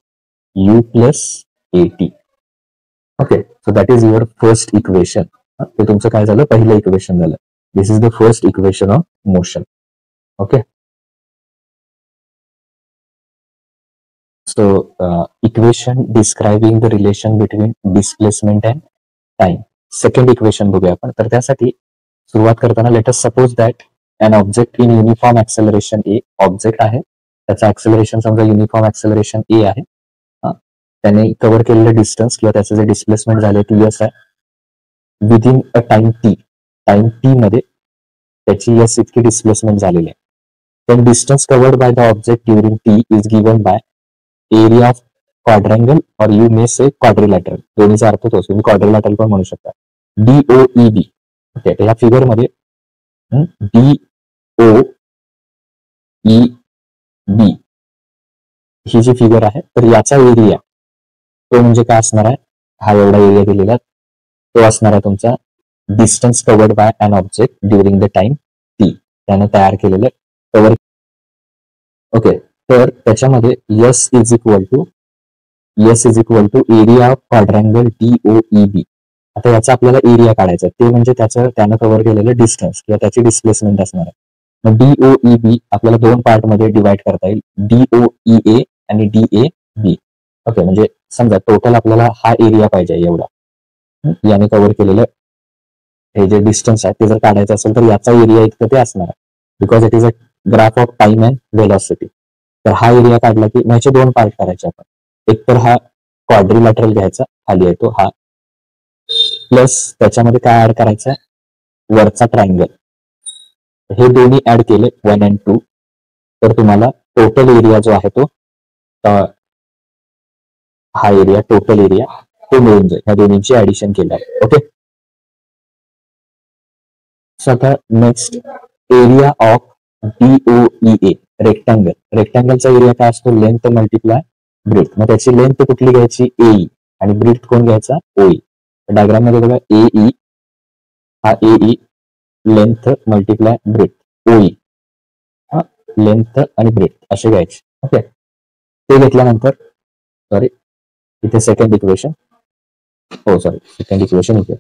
U plus 80. Okay, so that is your first equation. ते तुमचं काय झालं पहिलं इक्वेशन झालं. This is the first equation of motion. Okay, so equation describing the relation between displacement and time. Second equation बघूया आपण. तर त्यासाठी सुरुवात करताना let us suppose that an object in uniform acceleration A, object आहे त्याचा ऍक्सेलरेशन समजा युनिफॉर्म ऍक्सेलरेशन ए आहे, त्याने कव्हर केलेलं डिस्टन्स किंवा त्याचं जे डिस्प्लेसमेंट झाले टी एस आहे within a time T, time T मध्ये त्याची एस इतकी डिस्प्लेसमेंट झालेली आहे. then distance covered by the object during t is given by area of quadrangle or you may say quadrilateral, दोन्हीचा अर्थ तोच, तुम्ही quadrilateral पण म्हणू शकता. DOEB. ओके, तर या फिगर मध्ये DOEB ही जी फिगर आहे तर याचा एरिया तो म्हणजे काय असणार आहे, हा एवढा एरिया दिलेला तो असणार आहे तुमचा distance covered by an object during the time T, त्याने तयार केलेलं कव्हर. ओके, तर त्याच्यामध्ये S is equal to S is equal to area of quadrangle DOEB. आता याचा आपल्याला एरिया काढायचा, ते म्हणजे त्यानं कव्हर केलेलं डिस्टन्स किंवा त्याची डिस्प्लेसमेंट असणार आहे. मग DOEB आपल्याला दोन पार्ट मध्ये डिवाइड करता येईल, DOEA आणि DAB. ओके, म्हणजे समजा टोटल आपल्याला हा एरिया पाहिजे एवढा, याने कव्हर केलेलं हे जे डिस्टन्स आहे ते जर काढायचं असेल तर याचा एरिया इतकं ते असणार आहे, because it is a graph of time and velocity. तर हा एरिया काढला की ह्याचे दोन पार्ट करायचे आपण. एक तर हा क्वाड्रिलॅटरल घ्यायचा, खाली आहे तो हा, प्लस त्याच्यामध्ये काय ऍड करायचं, वरचा ट्रायंगल. हे दोन्ही ऍड केले 1 and 2, तर तुम्हाला टोटल एरिया जो आहे तो हा एरिया, टोटल एरिया तो मिळून जाईल ह्या दोन्हीची ऍडिशन केल्यावर. ओके, सो आता next area of DOEA rectangle. रेक्टँगलचा एरिया काय असतो, लेंथ मल्टिप्लाय ब्रेथ. मग त्याची लेंथ कुठली घ्यायची, AE, आणि ब्रेथ कोण घ्यायचा, OE. डायग्राम मध्ये बघा, AE हा AE, length multiply breadth OE, हा लेंथ आणि ब्रेथ असे घ्यायचे. ओके, ते घेतल्यानंतर सॉरी इथे सेकंड इक्वेशन इथे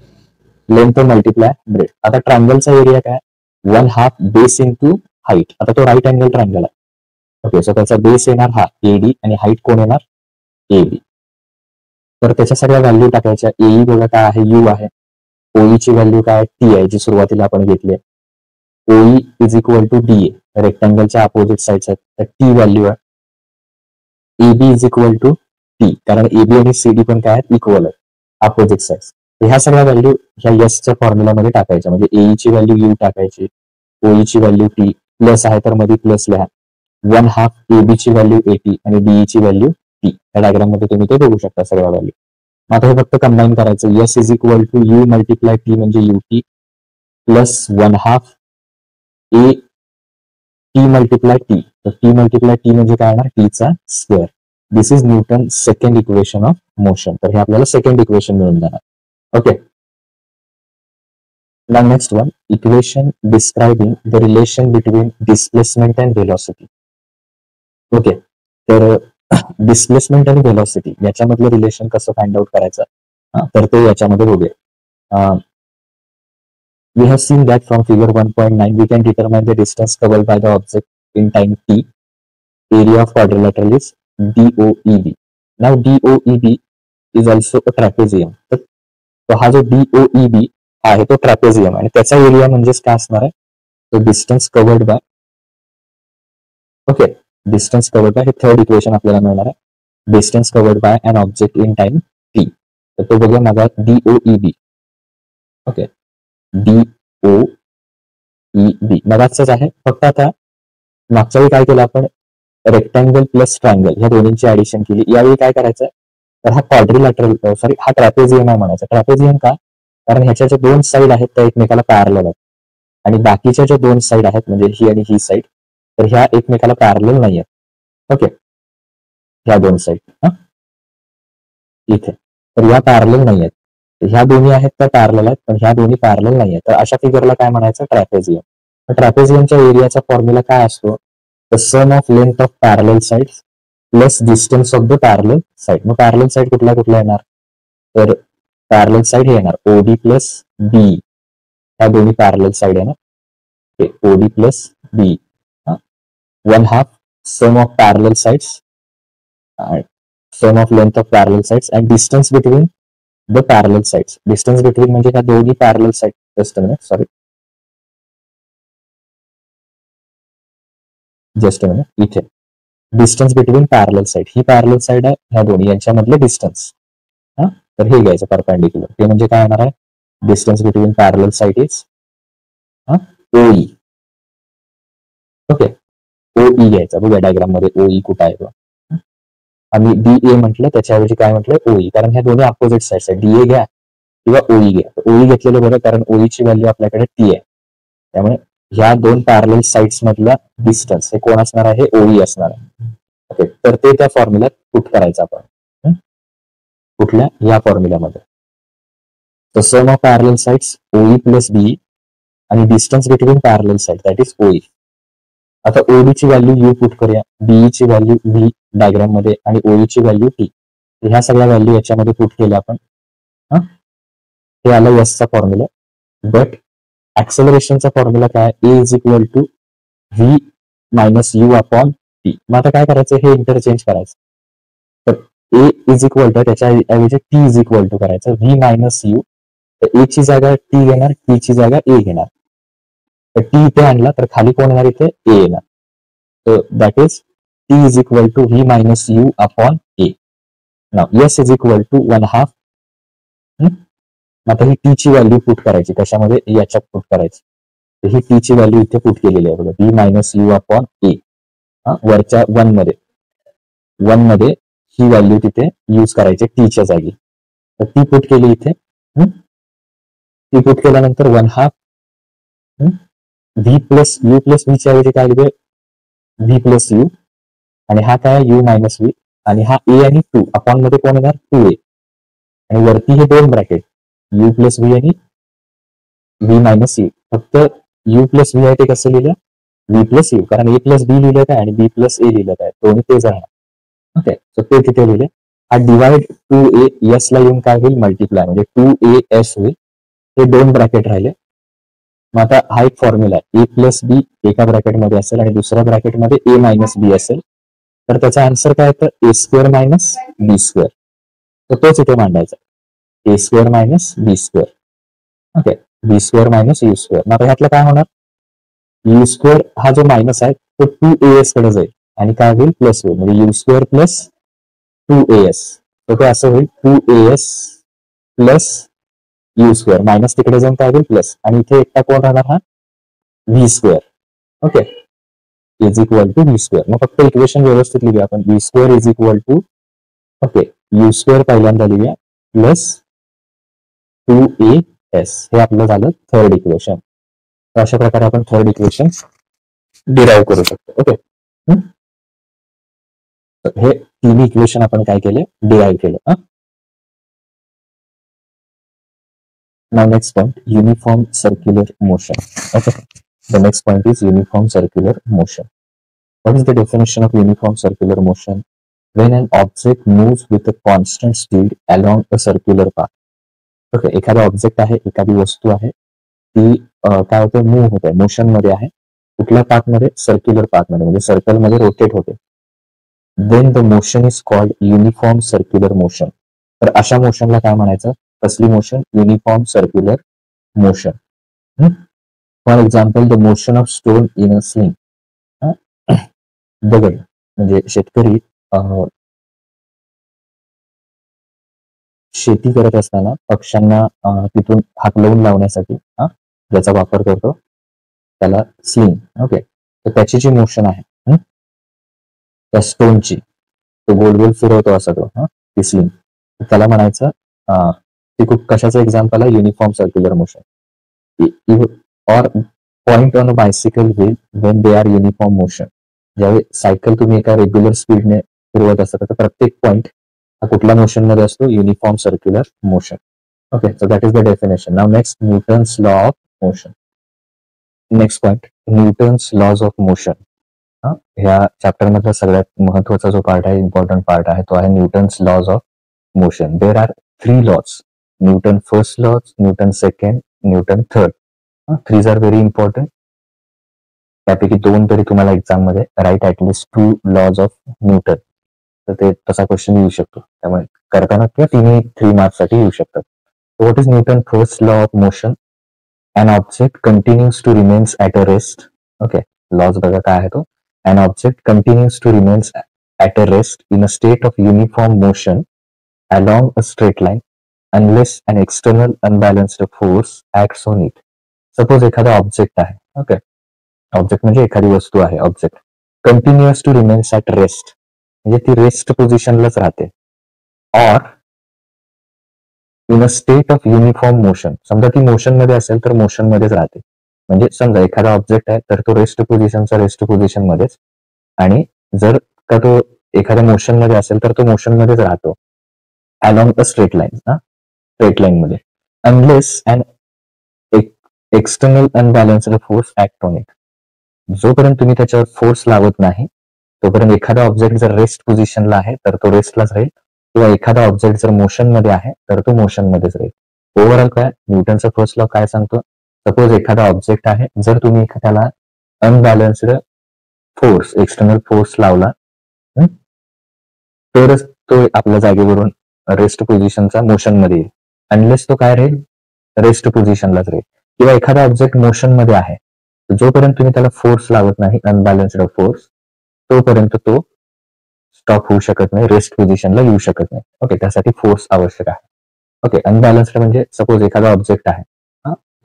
लेंथ मल्टिप्लाय ब्रेथ. आता ट्रायंगलचा एरिया काय, 1/2 बेस इंटू हाईट. आता तो राईट अँगल ट्रायंगल आहे. ओके, सो त्याचा बेस येणार हा AD आणि हाईट कोण येणार, AB. तर त्याच्या सगळ्या व्हॅल्यू टाकायच्या. AE बघा काय आहे, U आहे. OE ची व्हॅल्यू काय, T आहे, जी सुरुवातीला आपण घेतली आहे. OE is equal to DA, रेक्टँगलच्या अपोजिट साइड्स आहेत, तर T व्हॅल्यू आहे. AB is equal to T, कारण AB आणि CD पण काय आहेत, इक्वल आहेत, अपोजिट साइड्स. ह्या सगळ्या व्हॅल्यू ह्या यसच्या फॉर्म्युलामध्ये टाकायच्या. म्हणजे AE ची व्हॅल्यू U टाकायची, OE ची व्हॅल्यू T, प्लस आहे तर मध्ये प्लस लिहा. 1/2 AB ची व्हॅल्यू 80 आणि DE ची व्हॅल्यू T. या डायग्राम मध्ये तुम्ही ते बघू शकता सगळ्या व्हॅल्यू. आता हे फक्त कंबाईन करायचं. S is equal to U multiply T म्हणजे UT plus 1/2 T multiply T. तर T मल्टिप्लाय T म्हणजे काय येणार, T चा square. This is Newton second equation of motion. तर हे आपल्याला सेकंड इक्वेशन मिळून जाणार. Okay, now next one, equation describing the relation between displacement and velocity. Okay, तर डिस्प्लेसमेंट आणि व्हेलॉसिटी याच्यामधलं रिलेशन कसं फाइंड आउट करायचं, तर ते याच्यामध्ये बघूया. We have seen that from figure 1.9 we can determine the distance covered by the object in time t. Area of quadrilateral is DOEB. Now DOEB is also a trapezium. तर हा जो DOEB आहे तो ट्रॅपेझियम आणि त्याचा एरिया म्हणजेच काय असणार आहे, तो distance covered by. Okay, distance covered by, हे थर्ड इक्वेशन आपल्याला मिळणार आहे. Distance covered by an object in time t. तर तो बघूया माझा DOEB. ओके, DOEB मगाचच आहे, फक्त आता मागच्या वेळी काय केलं आपण, रेक्टँगल प्लस ट्रायंगल ह्या दोन्हींची ऍडिशन केली. यावेळी काय करायचं, तर हा क्वाड्रिलॅटरल हा ट्रॅपेझियम आहे म्हणायचा. ट्रॅपेझियम का, कारण ह्याच्या ज्या दोन साईड आहेत त्या एकमेकाला पॅरलल आहेत आणि बाकीच्या ज्या दोन साईड आहेत म्हणजे ही आणि ही साईड, तर ह्या एकमेकाला पॅरलल नाही आहेत. ओके, ह्या दोन साईड इथे, तर ह्या पॅरलल नाही आहेत. ह्या दोन्ही आहेत त्या पॅरलल आहेत, पण ह्या दोन्ही पॅरलल नाही आहेत. तर अशा फिगरला काय म्हणायचं, ट्रॅपेझियम. ट्रॅपेझियमच्या एरियाचा फॉर्म्युला काय असतो, the sum of length of parallel sides plus distance of the parallel side. मग पॅरलल साइड कुठल्या कुठल्या येणार, तर पॅरलल साइड हे येणार OD प्लस B. ह्या दोन्ही पॅरलल साइड येणार OD plus B. 1/2 sum of parallel sides, sum of length of parallel sides and distance between the parallel sides. Distance between म्हणजे ह्या दोन्ही parallel side, just a minute, इथे डिस्टन्स बिटवीन पॅरलल साइड, ही पॅरलल साइड आहे, ह्या दोन्ही यांच्यामधलं डिस्टन्स. तर हे घ्यायचं परपेंडिक्युलर. ते म्हणजे काय येणार आहे, distance between parallel side is OE. Okay, OE घ्यायचा. बघा डायग्राम मध्ये OE कुठं आहे तो. आम्ही DA म्हटलं, त्याच्याऐवजी काय म्हटलं OE, कारण ह्या दोन्ही अपोजिट साइड्स आहेत. DA घ्या किंवा OE घ्या. OE घेतलेलं बरं, कारण OE ची व्हॅल्यू आपल्याकडे T आहे. त्यामुळे ह्या दोन पॅरलल साइड्स मधला डिस्टन्स हे कोण असणार आहे, OE असणार आहे. ओके, तर ते त्या फॉर्म्युल्यात पुट करायचं आपण. कुठल्या, या फॉर्म्युल्यामध्ये. तर sum of parallel sides OE plus BE आणि distance between parallel side that is OE. आता OD ची व्हॅल्यू U पुट करूया, BE ची व्हॅल्यू V डायग्राम मध्ये आणि OE ची व्हॅल्यू T. ह्या सगळ्या व्हॅल्यू याच्यामध्ये पुट केल्या आपण. हे आलं एसचा फॉर्म्युला. बट ऍक्सेलरेशनचा फॉर्म्युला काय, A is equal to V minus U upon T. मग आता काय करायचं, हे इंटरचेंज करायचं. तर ए इज इक्वल टू त्याच्या ऐवजी टी इज इक्वल टू करायचं व्ही मायनस यू. तर ए ची जागा टी घेणार, टी ची जागा ए घेणार. तर टी इथे आणला तर खाली कोण येणार, इथे ए येणार. तर that is T is equal to V minus U upon A. Now S is equal to 1/2. आता ही टी ची व्हॅल्यू पुट करायची कशामध्ये, याच्यात पुट करायची. तर ही टी ची व्हॅल्यू इथे पुट केलेली आहे बघा, V minus U upon A. वरच्या 1 मध्ये ही व्हॅल्यू तिथे यूज करायची टीच्या जागी. तर ती पुट केली इथे. ती पुट केल्यानंतर 1/2 V plus you plus V च्या ऐवजी काय लिहिले, व्ही प्लस यू. आणि हा काय, यू मायनस व्ही. आणि हा ए आणि 2 अपॉन मध्ये कोण येणार, 2a. आणि वरती हे 2 ब्रॅकेट यू प्लस व्ही आणि व्ही मायनस यू. फक्त यू प्लस व्ही आहे ते कसं लिहिलं, व्ही प्लस यू, कारण ए प्लस बी लिहिलं काय आणि बी प्लस ए लिहिलं काय, दोन्ही तेच राहणार. ओके, सो ते तिथे लिहिले. हा डिवाइड 2a एस ला येऊन काय होईल, मल्टिप्लाय, म्हणजे 2as होईल. हे 2 ब्रॅकेट राहिले. मग आता हा एक फॉर्म्युला आहे, ए प्लस बी एका ब्रॅकेटमध्ये असेल आणि दुसऱ्या ब्रॅकेटमध्ये ए मायनस बी असेल. तर त्याचा आन्सर काय येतं, ए स्क्वेअर मायनस बी स्क्वेअर. तर तोच इथे मांडायचा, ए स्क्वेअर मायनस बी स्क्वेअर. ओके, बी स्क्वेअर मायनस यू स्क्वेअर. मग आता ह्यातलं काय होणार, यू स्क्वेअर हा जो मायनस आहे तो 2as कडे जाईल आणि काय होईल, प्लस होईल. म्हणजे यू स्क्वेअर प्लस 2as. तर ते असं होईल 2as plus you square. Minus तिकडे जाऊन काय होईल, प्लस. आणि इथे एकटा कोण राहणार, हा V square. Okay, is equal to V square. मग फक्त इक्वेशन व्यवस्थित लिहूया आपण, V square is equal to, okay, U square पहिल्यांदा लिहूया प्लस 2as. हे आपलं झालं थर्ड इक्वेशन. तर अशा प्रकारे आपण थर्ड इक्वेशन डिराईव्ह करू शकतो. ओके, हे तिन्ही इक्वेशन आपण काय केले, डिराईव्ह केलं. Now next point, uniform circular motion. Okay, the next point is uniform circular motion. What is the definition of uniform circular motion? When an object moves with a constant speed along a circular path. Okay, एखादा ऑब्जेक्ट आहे, एखादी वस्तू आहे, ती काय होते, मूव्ह होते, मोशन मध्ये आहे. कुठल्या पाथ मध्ये, सर्क्युलर पाथ मध्ये, म्हणजे सर्कल मध्ये रोटेट होते. Then the motion is called uniform circular motion. तर अशा मोशनला काय म्हणायचं, कसली motion, uniform circular motion. For example, the motion of stone in a sling. दगड म्हणजे शेतकरी शेती करत असताना पक्ष्यांना तिथून हाकलवून लावण्यासाठी ज्याचा वापर करतो त्याला स्लिंग. ओके, तर त्याची जी मोशन आहे त्या स्टोनची, तो गोल गोल फिरवतो असा तो, ती स्लिंग, त्याला म्हणायचं, ती खूप कशाचं एक्झाम्पल आहे, युनिफॉर्म सर्क्युलर मोशन. और point on a bicycle wheel when they are uniform motion. ज्यावेळी सायकल तुम्ही एका रेग्युलर स्पीडने फिरवत असता तर प्रत्येक पॉइंट हा कुठल्या मोशन मध्ये असतो, uniform circular motion. Okay, so that is the definition. Now next, Newton's law of motion. Next point, Newton's laws of motion. ह्या चॅप्टर मधला सगळ्यात महत्वाचा जो पार्ट आहे, इम्पॉर्टंट पार्ट आहे, तो आहे Newton's laws of motion. There are 3 laws, Newton first laws, Newton second, Newton third. 3 are very important. त्यापैकी 2 तरी तुम्हाला एक्झाम मध्ये write at least 2 laws of Newton. तर ते तसा क्वेश्चन येऊ शकतो, त्यामुळे करताना किंवा तिन्ही 3 मार्क्स साठी येऊ शकतात. What is Newton first law of motion? An object continues to remains at a rest. Okay, laws बघा काय आहे तो. An object continues to remains at a rest in a state of uniform motion along a straight line unless an external unbalanced force acts on it. Suppose एखादा ऑब्जेक्ट आहे, ओके, ऑब्जेक्ट म्हणजे एखादी वस्तू आहे, object continuous to remains at rest, म्हणजे ती रेस्ट पोझिशनलाच राहते. Or in a state of uniform motion, समजा ती मोशन मध्ये असेल तर मोशन मध्येच राहते. म्हणजे समजा एखादा ऑब्जेक्ट आहे तर तो रेस्ट पोझिशन मध्येच, आणि जर का तो एखाद्या मोशन मध्ये असेल तर तो मोशन मध्येच राहतो अलॉंग अ स्ट्रेट लाईन मध्ये, unless and external unbalanced force act on it. जोपर्यंत तुम्ही त्याच्यावर फोर्स लावत नाही तोपर्यंत एखादा ऑब्जेक्ट जर रेस्ट पोझिशनला आहे तर तो रेस्टलाच राहील, किंवा एखादा ऑब्जेक्ट जर मोशन मध्ये आहे तर तो मोशन मध्येच राहील. ओव्हरऑल काय न्यूटनचा फर्स्ट लॉ काय सांगतो, सपोज एखादा ऑब्जेक्ट आहे, जर तुम्ही त्याला अनबॅलन्स्ड फोर्स एक्सटर्नल फोर्स लावला तरच तो आपल्या जागेवरून रेस्ट पोझिशनचा मोशन मध्ये येईल. अनलेस तो काय राहील, रेस्ट पोझिशनलाच राहील. किंवा एखादा ऑब्जेक्ट मोशन मध्ये आहे, जोपर्यंत तुम्ही त्याला फोर्स लावत नाही अनबॅलन्स्ड फोर्स, तोपर्यंत तो स्टॉप होऊ शकत नाही, रेस्ट पोझिशनला येऊ शकत नाही. ओके, त्यासाठी फोर्स आवश्यक आहे. ओके, अनबॅलन्स्ड म्हणजे सपोज एखादा ऑब्जेक्ट आहे,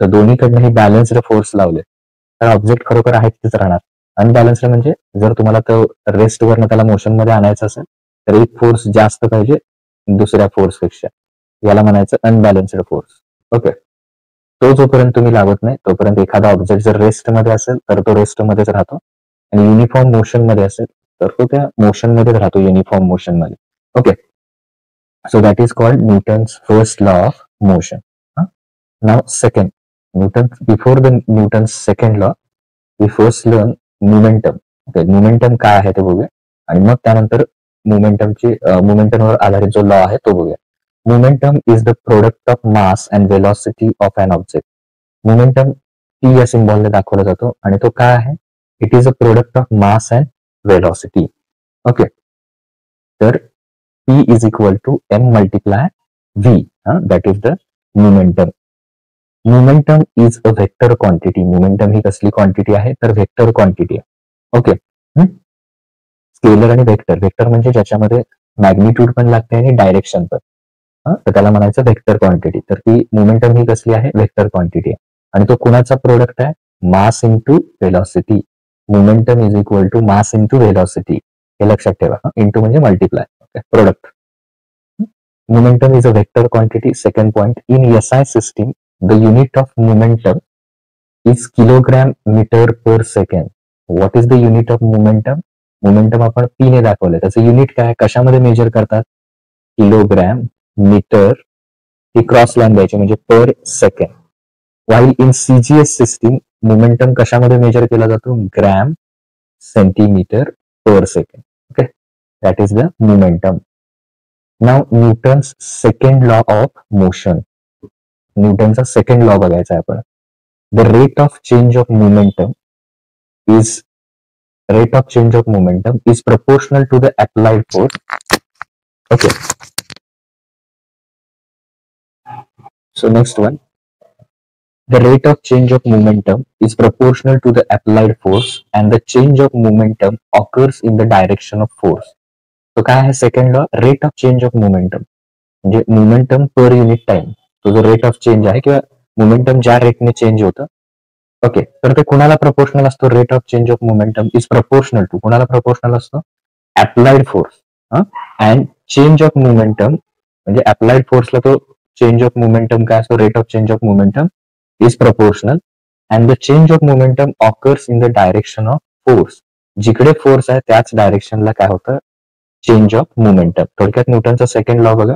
तर दोन्हीकडनं बॅलन्स्ड फोर्स लावले तर ऑब्जेक्ट खरोखर आहे तिथेच राहणार. अनबॅलन्स्ड म्हणजे जर तुम्हाला तो रेस्ट वरनं त्याला मोशन मध्ये आणायचं असेल तर एक फोर्स जास्त पाहिजे दुसऱ्या फोर्स पेक्षा, याला म्हणायचं अनबॅलन्स्ड फोर्स. ओके, तो जोपर्यंत तुम्ही लावत नाही तोपर्यंत एखादा ऑब्जेक्ट जर रेस्ट मध्ये असेल तर तो रेस्ट मध्येच राहतो, आणि युनिफॉर्म मोशन मध्ये असेल तर तो त्या मोशन मध्येच राहतो, युनिफॉर्म मोशन मध्ये. Okay, so that is called Newton's first law of motion. Now second, before the Newton's second law we first learn momentum. Okay, momentum काय आहे ते बघूया, आणि मग त्यानंतर मोमेंटमवर आधारित जो लॉ आहे तो बघूया. Momentum is the product of mass and velocity of an object. Momentum T या सिम्बॉलने दाखवला जातो, आणि तो काय आहे, it is a product of mass and velocity. Okay, तर P is equal to m multiply v. That is the momentum. Momentum is a vector quantity. Momentum ही कसली क्वांटिटी आहे, तर व्हेक्टर क्वांटिटी आहे. ओके, स्केलर आणि व्हेक्टर. व्हेक्टर म्हणजे ज्याच्यामध्ये मॅग्निट्यूड पण लागते आणि डायरेक्शन पण, तर त्याला म्हणायचं व्हेक्टर क्वांटिटी. तर ती मोमेंटम ही कसली आहे, व्हेक्टर क्वांटिटी आहे, आणि तो कुणाचा प्रोडक्ट आहे, mass into velocity. Momentum is equal to mass into velocity, हे लक्षात ठेवा. इंटू म्हणजे multiply. Product. Momentum is a vector quantity. Second point, in SI system, the unit of momentum is kilogram meter per second. What is the unit of momentum? Momentum आपण P ने दाखवलंय, त्याचं युनिट काय, कशामध्ये मेजर करतात, किलोग्रॅम मीटर, ही क्रॉस लाईन द्यायची म्हणजे per second. while in CGS system momentum कशामध्ये मेजर केला जातो, gram centimetre per second. Okay, that is the momentum. Now Newton's second law of motion. न्यूटनचा सेकंड लॉ बघायचा आहे आपण. The rate of change of momentum is proportional to the applied force. Okay. So next one. The rate of change of momentum is proportional to the applied force, and the change of momentum occurs in the direction of force. तो काय आहे second law, rate of change of momentum, म्हणजे मोमेंटम पर युनिट टाइम, तो जो रेट ऑफ चेंज आहे किंवा मोमेंटम ज्या रेटने चेंज होतं. ओके, तर ते कुणाला प्रपोर्शनल असतो, rate of change of momentum is proportional to, कुणाला प्रपोर्शनल असतो, applied force. And change of momentum म्हणजे अप्लाइड फोर्सला तो चेंज ऑफ मोमेंटम काय असतो, rate of change of momentum is proportional, and the change of momentum occurs in the direction of force. जिकडे फोर्स आहे त्याच डायरेक्शनला काय होतं, चेंज ऑफ मोमेंटम. थोडक्यात न्यूटनचा सेकंड लॉ बघा.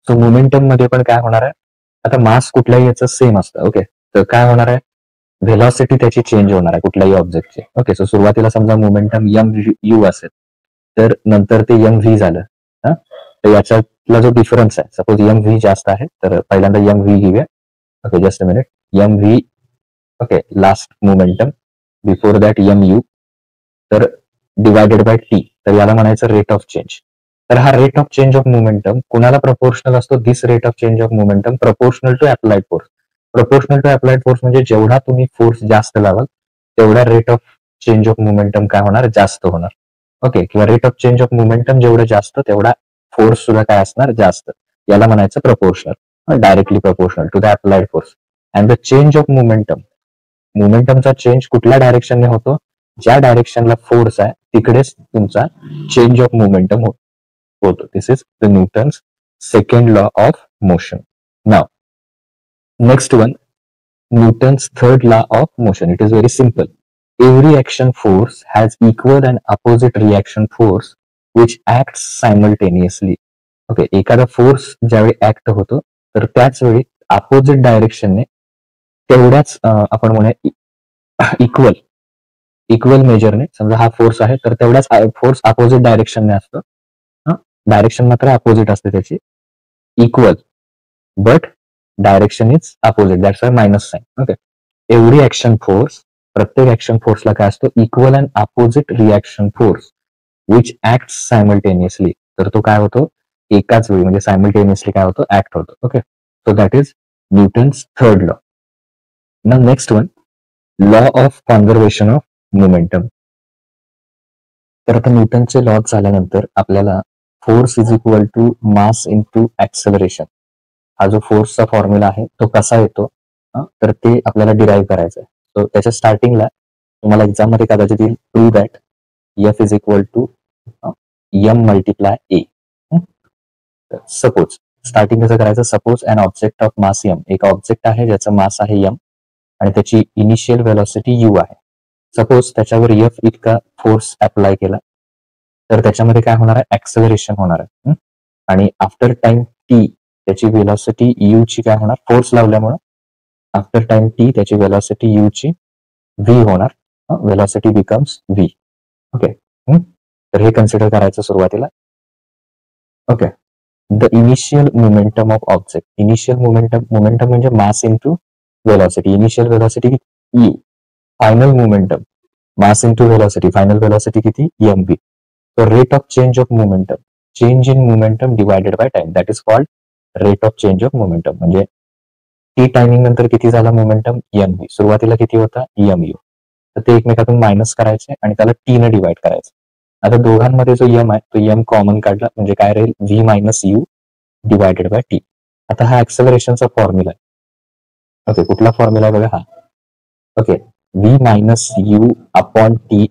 सो मोमेंटम मध्ये पण काय होणार आहे, आता मास कुठल्याही याचं सेम असतं. ओके, तर काय होणार आहे, व्हेलॉसिटी त्याची चेंज होणार आहे कुठल्याही ऑब्जेक्टची. ओके, सो सुरुवातीला समजा मोमेंटम एम यू असेल, तर नंतर ते एम व्ही झालं. तर याच्यातला जो डिफरन्स आहे, सपोज एम व्ही जास्त आहे तर पहिल्यांदा एम व्ही घेऊया. Okay, just a minute. M V, okay, last momentum, before that M U, तर डिवायडेड बाय टी, तर याला म्हणायचं रेट ऑफ चेंज. तर हा rate of change of momentum कुणाला प्रपोर्शनल असतो, this rate of change of momentum proportional to applied force. Proportional to applied force म्हणजे जेवढा तुम्ही फोर्स जास्त लावाल तेवढा rate of change of momentum काय होणार, जास्त होणार. ओके, किंवा rate of change of momentum जेवढं जास्त तेवढा फोर्स सुद्धा काय असणार, जास्त. याला म्हणायचं proportional, directly proportional to the applied force. And the change of मोमेंटमचा चेंज कुठल्या डायरेक्शनने होतो, ज्या डायरेक्शनला फोर्स आहे तिकडेच तुमचा चेंज ऑफ मोमेंटम होतो. This is the Newton's second law of motion. Now next one, Newton's third law of motion. It is very simple. Every action force has equal and opposite reaction force which act simultaneously. Okay, एखादा फोर्स ज्यावेळी ऍक्ट होतो तर त्याच वेळी अपोजिट डायरेक्शनने तेवढ्याच आपण म्हणूया इक्वल मेजरने, समजा हा फोर्स आहे तर तेवढाच फोर्स अपोजिट डायरेक्शनने असतो. डायरेक्शन मात्र अपोजिट असते त्याची, equal but direction is opposite, that's why minus sign. Okay, एवढी ऍक्शन फोर्स, प्रत्येक ऍक्शन फोर्सला काय असतो, equal and opposite reaction force which act simultaneously. तर तो काय होतो, एकाच वेळी म्हणजे सायमल्टेनियसली काय होतो, ऍक्ट होतो. Okay, so that is Newton's third law. Now next one, law of conservation of momentum. तर आता न्यूटनचे लॉ झाल्यानंतर आपल्याला force is equal to mass into acceleration हा जो फोर्सचा फॉर्म्युला आहे तो कसा येतो, तर ते आपल्याला डिराईव्ह करायचं आहे. सो त्याच्या स्टार्टिंगला तुम्हाला एक्झाम मध्ये कदाचित येईल, prove that F is equal to M multiply A. Suppose starting कसं करायचं, suppose an object of mass M, एक ऑब्जेक्ट आहे ज्याचं मास आहे एम आणि त्याची इनिशियल व्हेलॉसिटी यू आहे. सपोज त्याच्यावर एफ इतका फोर्स अप्लाय केला तर त्याच्यामध्ये काय होणार आहे, ऍक्सेलरेशन होणार आहे. आणि आफ्टर टाइम टी त्याची व्हेलॉसिटी यू ची काय होणार, फोर्स लावल्यामुळे आफ्टर टाइम टी त्याची व्हेलॉसिटी यू ची व्ही होणार, व्हेलॉसिटी बिकम्स व्ही. ओके, तर हे कन्सिडर करायचं सुरुवातीला. Okay, the initial momentum of object, initial momentum म्हणजे mass into velocity, initial velocity U, final momentum mass into velocity, final velocity किती, M V. So rate of change of momentum, change in momentum divided by time, that is called rate of change of momentum. म्हणजे टी टायमिंग नंतर किती झाला मोमेंटम, एम व्ही. सुरुवातीला किती होता, एम यू. तर ते एकमेकातून मायनस करायचे आणि त्याला टी ने डिवाइड करायचं. आता दोघांमध्ये जो एम आहे तो एम कॉमन काढला म्हणजे काय राहील, V minus U divided by T. आता हा ऍक्सेलरेशनचा फॉर्म्युला आहे. ओके, कुठला फॉर्म्युला आहे बघा हा. Okay, V minus U upon T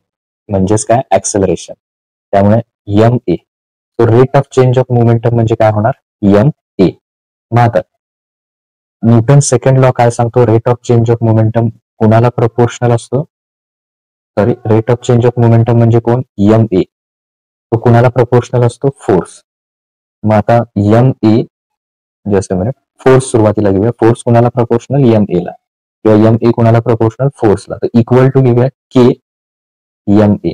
म्हणजेच काय, ऍक्सेलरेशन. त्यामुळे M A. So rate of change of momentum म्हणजे काय होणार, एम ए. मग आता न्यूटन सेकंड लॉ काय सांगतो, rate of change of momentum कोणाला प्रपोर्शनल असतो, sorry, rate of change of momentum म्हणजे कोण, एम ए. तो कोणाला प्रपोर्शनल असतो, फोर्स. मग आता m a, just a minute, force सुरुवातीला घेऊया, फोर्स कोणाला प्रपोर्शनल, एम ए ला, किंवा एम ए कोणाला प्रपोर्शनल, फोर्सला. तर इक्वल टू घेऊया के एम ए.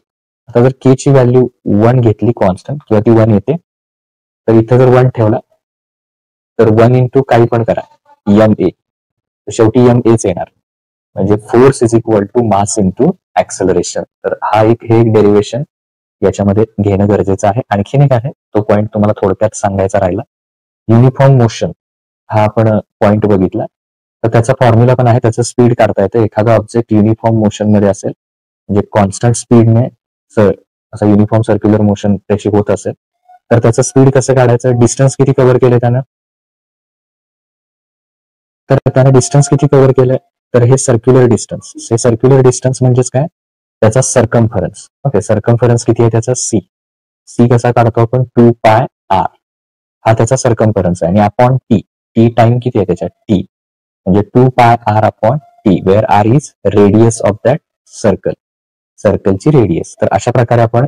आता जर के ची व्हॅल्यू 1 घेतली कॉन्स्टंट किंवा ती 1 येते, तर इथं जर 1 ठेवला तर 1 इंटू काही पण करा एम ए, शेवटी एम एच येणार. म्हणजे force is equal to mass into acceleration. तर हा एक डेरिव्हेशन याच्यामध्ये घेणं गरजेचं आहे. आणखीन एक आहे, तो पॉईंट तुम्हाला थोडक्यात सांगायचा राहिला. युनिफॉर्म मोशन हा आपण पॉईंट बघितला, तर त्याचा फॉर्म्युला पण आहे, त्याचं स्पीड काढता येतं. एखादा ऑब्जेक्ट युनिफॉर्म मोशन मध्ये असेल म्हणजे कॉन्स्टंट स्पीडने असं युनिफॉर्म सर्क्युलर मोशन त्याची होत असेल तर त्याचं स्पीड कसं काढायचं, डिस्टन्स किती कव्हर केले त्यानं, तर त्याने डिस्टन्स किती कव्हर केलंय, तर हे सर्क्युलर डिस्टन्स. हे सर्क्युलर डिस्टन्स म्हणजेच काय, त्याचा सर्कम्फरन्स. ओके, सर्कम्फरन्स किती आहे त्याचा, सी. सी कसा काढतो आपण, 2 पाय आर, हा त्याचा सर्कम्फरन्स आहे. आणि अपॉन टी, टी टाइम किती आहे त्याच्यात, टी, म्हणजे 2 pi R upon T, where R is radius of that circle, सर्कलची रेडियस. तर अशा प्रकारे आपण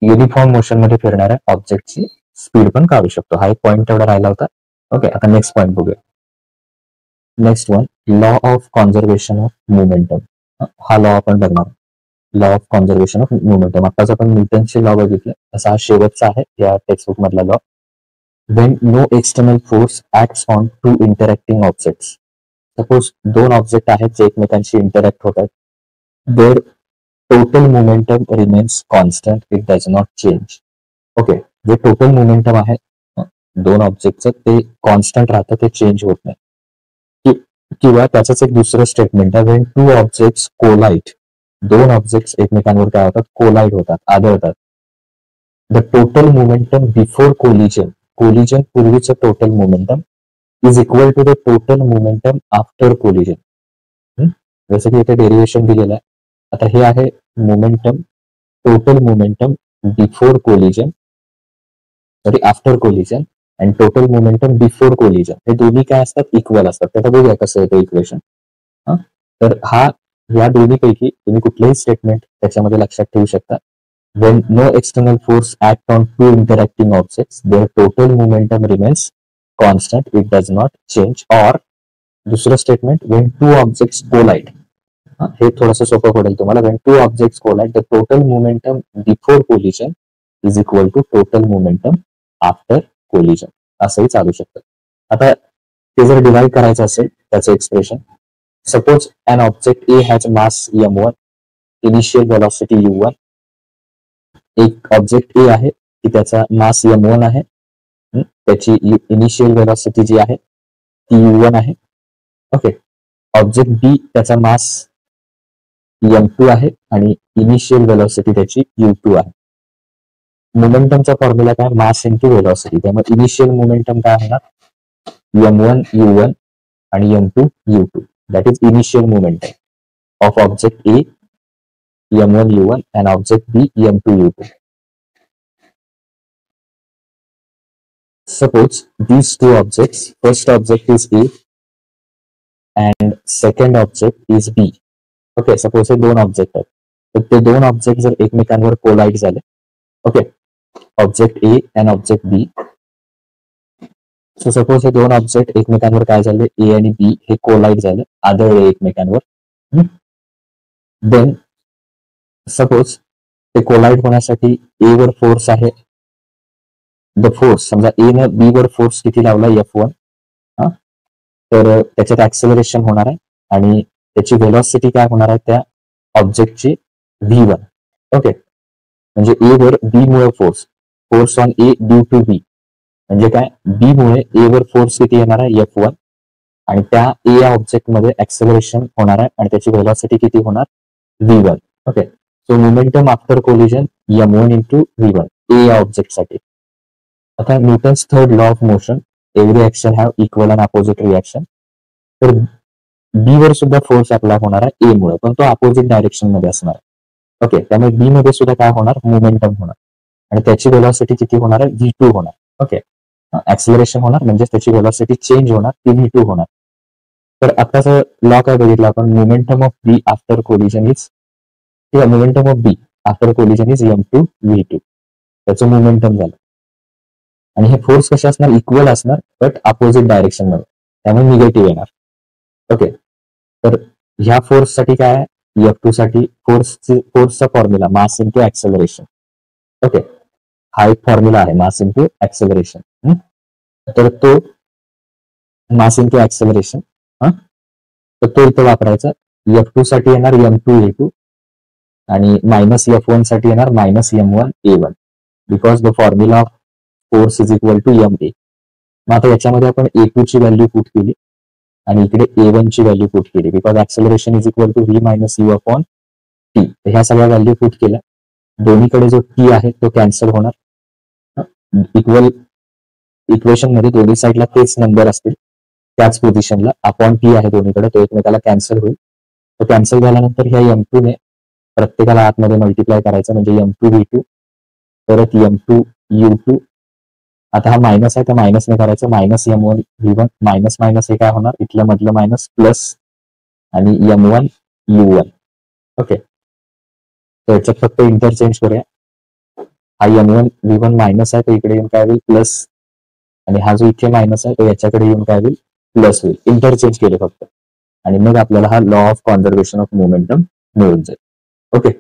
युनिफॉर्म मोशन मध्ये फिरणाऱ्या ऑब्जेक्टची स्पीड पण काढू शकतो. हा एक पॉईंट तेवढा राहिला होता. ओके, आता नेक्स्ट पॉईंट बघूया. Next one, law of conservation of momentum. हा लॉ आपण बघणार, law of conservation of momentum. आताच आपण न्यूटनचे लॉ बघितले, तसा हा शेवटचा आहे या टेक्स्टबुक मधला law. When no external force acts on two interacting objects. Suppose दोन ऑब्जेक्ट आहेत जे एकमेकांशी इंटरॅक्ट होतात, there total momentum remains constant, it does not change. Okay, जे टोटल मोमेंटम आहे दोन ऑब्जेक्टचं ते कॉन्स्टंट राहतं, ते चेंज होत नाही. किंवा त्याचंच एक दुसरं स्टेटमेंट आहे, वेन टू ऑब्जेक्ट्स कोलाइड, दोन ऑब्जेक्ट्स एकमेकांवर काय होतात, कोलाइड होतात, आदळतात. The total momentum before collision, collision पूर्वीचं total momentum is equal to the total momentum after collision. जसं की इथे डेरिव्हेशन दिलेलं आहे. आता हे आहे momentum, total momentum before collision, sorry after collision, आणि टोटल मोमेंटम बिफोर कोलिजन. हे दोन्ही काय असतात, इक्वल असतात. त्याचा बघूया कसं येतं इक्वेशन. तर हा या दोन्हीपैकी तुम्ही कुठलेही स्टेटमेंट त्याच्यामध्ये लक्षात ठेवू शकता. When no external force act on two interacting objects, their total momentum remains constant, it does not change. Or दुसरं statement, when two objects collide, हे थोडंसं सोपं पडेल तुम्हाला. When two objects collide, the total momentum before collision is equal to total momentum after collision असंही चालू शकतं. आता ते जर डिवाइड करायचं असेल त्याचं expression, suppose an object A has mass m1, initial velocity u1. एक ऑब्जेक्ट ए आहे की त्याचा मास m1 आहे, त्याची इनिशियल व्हेलॉसिटी जी आहे ती u1 आहे. ओके. ऑब्जेक्ट बी त्याचा मास m2 आहे आणि इनिशियल व्हेलॉसिटी त्याची u2 आहे. मोमेंटमचा फॉर्म्युला काय, मास इंटू व्हेलॉसिटी. त्यामुळे इनिशियल मोमेंटम काय होणार, m1 u1 आणि m2 u2. That is initial momentum of object A m1 u1 and object B m2 u2. Suppose these two objects, first object is A and second object is B. Okay, suppose हे दोन ऑब्जेक्ट आहेत, तर ते दोन ऑब्जेक्ट जर एकमेकांवर कोलाइड झाले, okay, object A and object B. So suppose हे दोन ऑब्जेक्ट एकमेकांवर काय झाले, ए आणि बी हे कोलाइड झाले, आदळले एकमेकांवर. देन सपोज ते कोलाइड होण्यासाठी ए वर फोर्स आहे, द फोर्स समजा ए न बी वर फोर्स किती लावला F1, तर त्याच्यात ऍक्सेलरेशन होणार आहे आणि त्याची व्हेलॉसिटी काय होणार आहे त्या ऑब्जेक्टची V1. ओके, म्हणजे ए वर बी मुळे force on A due to B, म्हणजे काय, बी मुळे ए वर फोर्स किती येणार आहे F1 आणि त्या ए या ऑब्जेक्ट मध्ये ऍक्सेलरेशन होणार आहे आणि त्याची व्हेलॉसिटी किती होणार V1. Okay, so momentum after collision m1 into V1 ए या ऑब्जेक्ट साठी. आता Newton's third law of motion, every action have equal and opposite reaction. तर बी वर सुद्धा फोर्स अप्लाय होणार आहे ए मुळे, पण तो अपोजिट डायरेक्शन मध्ये असणार आहे. ओके, त्यामुळे बी मध्ये सुद्धा काय होणार, मोमेंटम होणार आणि त्याची व्हेलॉसिटी किती होणार आहे V2 होणार. ओके, ऍक्सेलरेशन होणार म्हणजे त्याची व्हेलॉसिटी चेंज होणार, ती V2 होणार. तर आताचा लॉ काय बघितला आपण, momentum of B after collision is, किंवा momentum of B after collision is m2 v2. त्याचं मोमेंटम झालं आणि हे फोर्स कसे असणार, इक्वल असणार बट अपोजिट डायरेक्शन मध्ये, त्यामुळे निगेटिव्ह येणार. ओके, तर ह्या फोर्स साठी काय आहे, F2 साठी फोर्सचा formula mass into acceleration. Okay, हा एक फॉर्म्युला आहे मास इंटू ऍक्सेलरेशन. तर तो मास इंटू ऍक्सेलरेशन तर तो इथं वापरायचा. F2 साठी येणार m2 a2 आणि मायनस F1 साठी येणार minus m1 a1, because the formula of force is equal to ma. मग आता याच्यामध्ये आपण a2 ची व्हॅल्यू पुट केली आणि इकडे a1 ची व्हॅल्यू पुट केली, because acceleration is equal to v minus u upon t. ह्या सगळ्या व्हॅल्यू पुट केल्या, दोन्हीकडे जो t आहे तो कॅन्सल होणार. इक्वल इक्वेशन मध्ये दोन्ही साईडला तेच नंबर असतील, त्याच पोझिशनला अपॉन टी आहे दोन्हीकडे, तो एकमेकाला कॅन्सल होईल. तो कॅन्सल झाल्यानंतर ह्या m2 ने प्रत्येकाला आतमध्ये मल्टिप्लाय करायचं, म्हणजे m2 v2 परत m2 u2. आता हा मायनस आहे तर मायनसने करायचं, minus m1 v1 minus minus हे काय होणार, इथलं मधलं मायनस प्लस आणि m1 u1. ओके, तर याच्यात फक्त इंटरचेंज करूया. हा m1 v1 मायनस आहे तर इकडे येऊन काय होईल प्लस, आणि हा जो इथे मायनस आहे तो याच्याकडे येऊन काय होईल प्लस होईल. इंटरचेंज केले फक्त आणि मग आपल्याला हा law of conservation of momentum मिळून जाईल. ओके,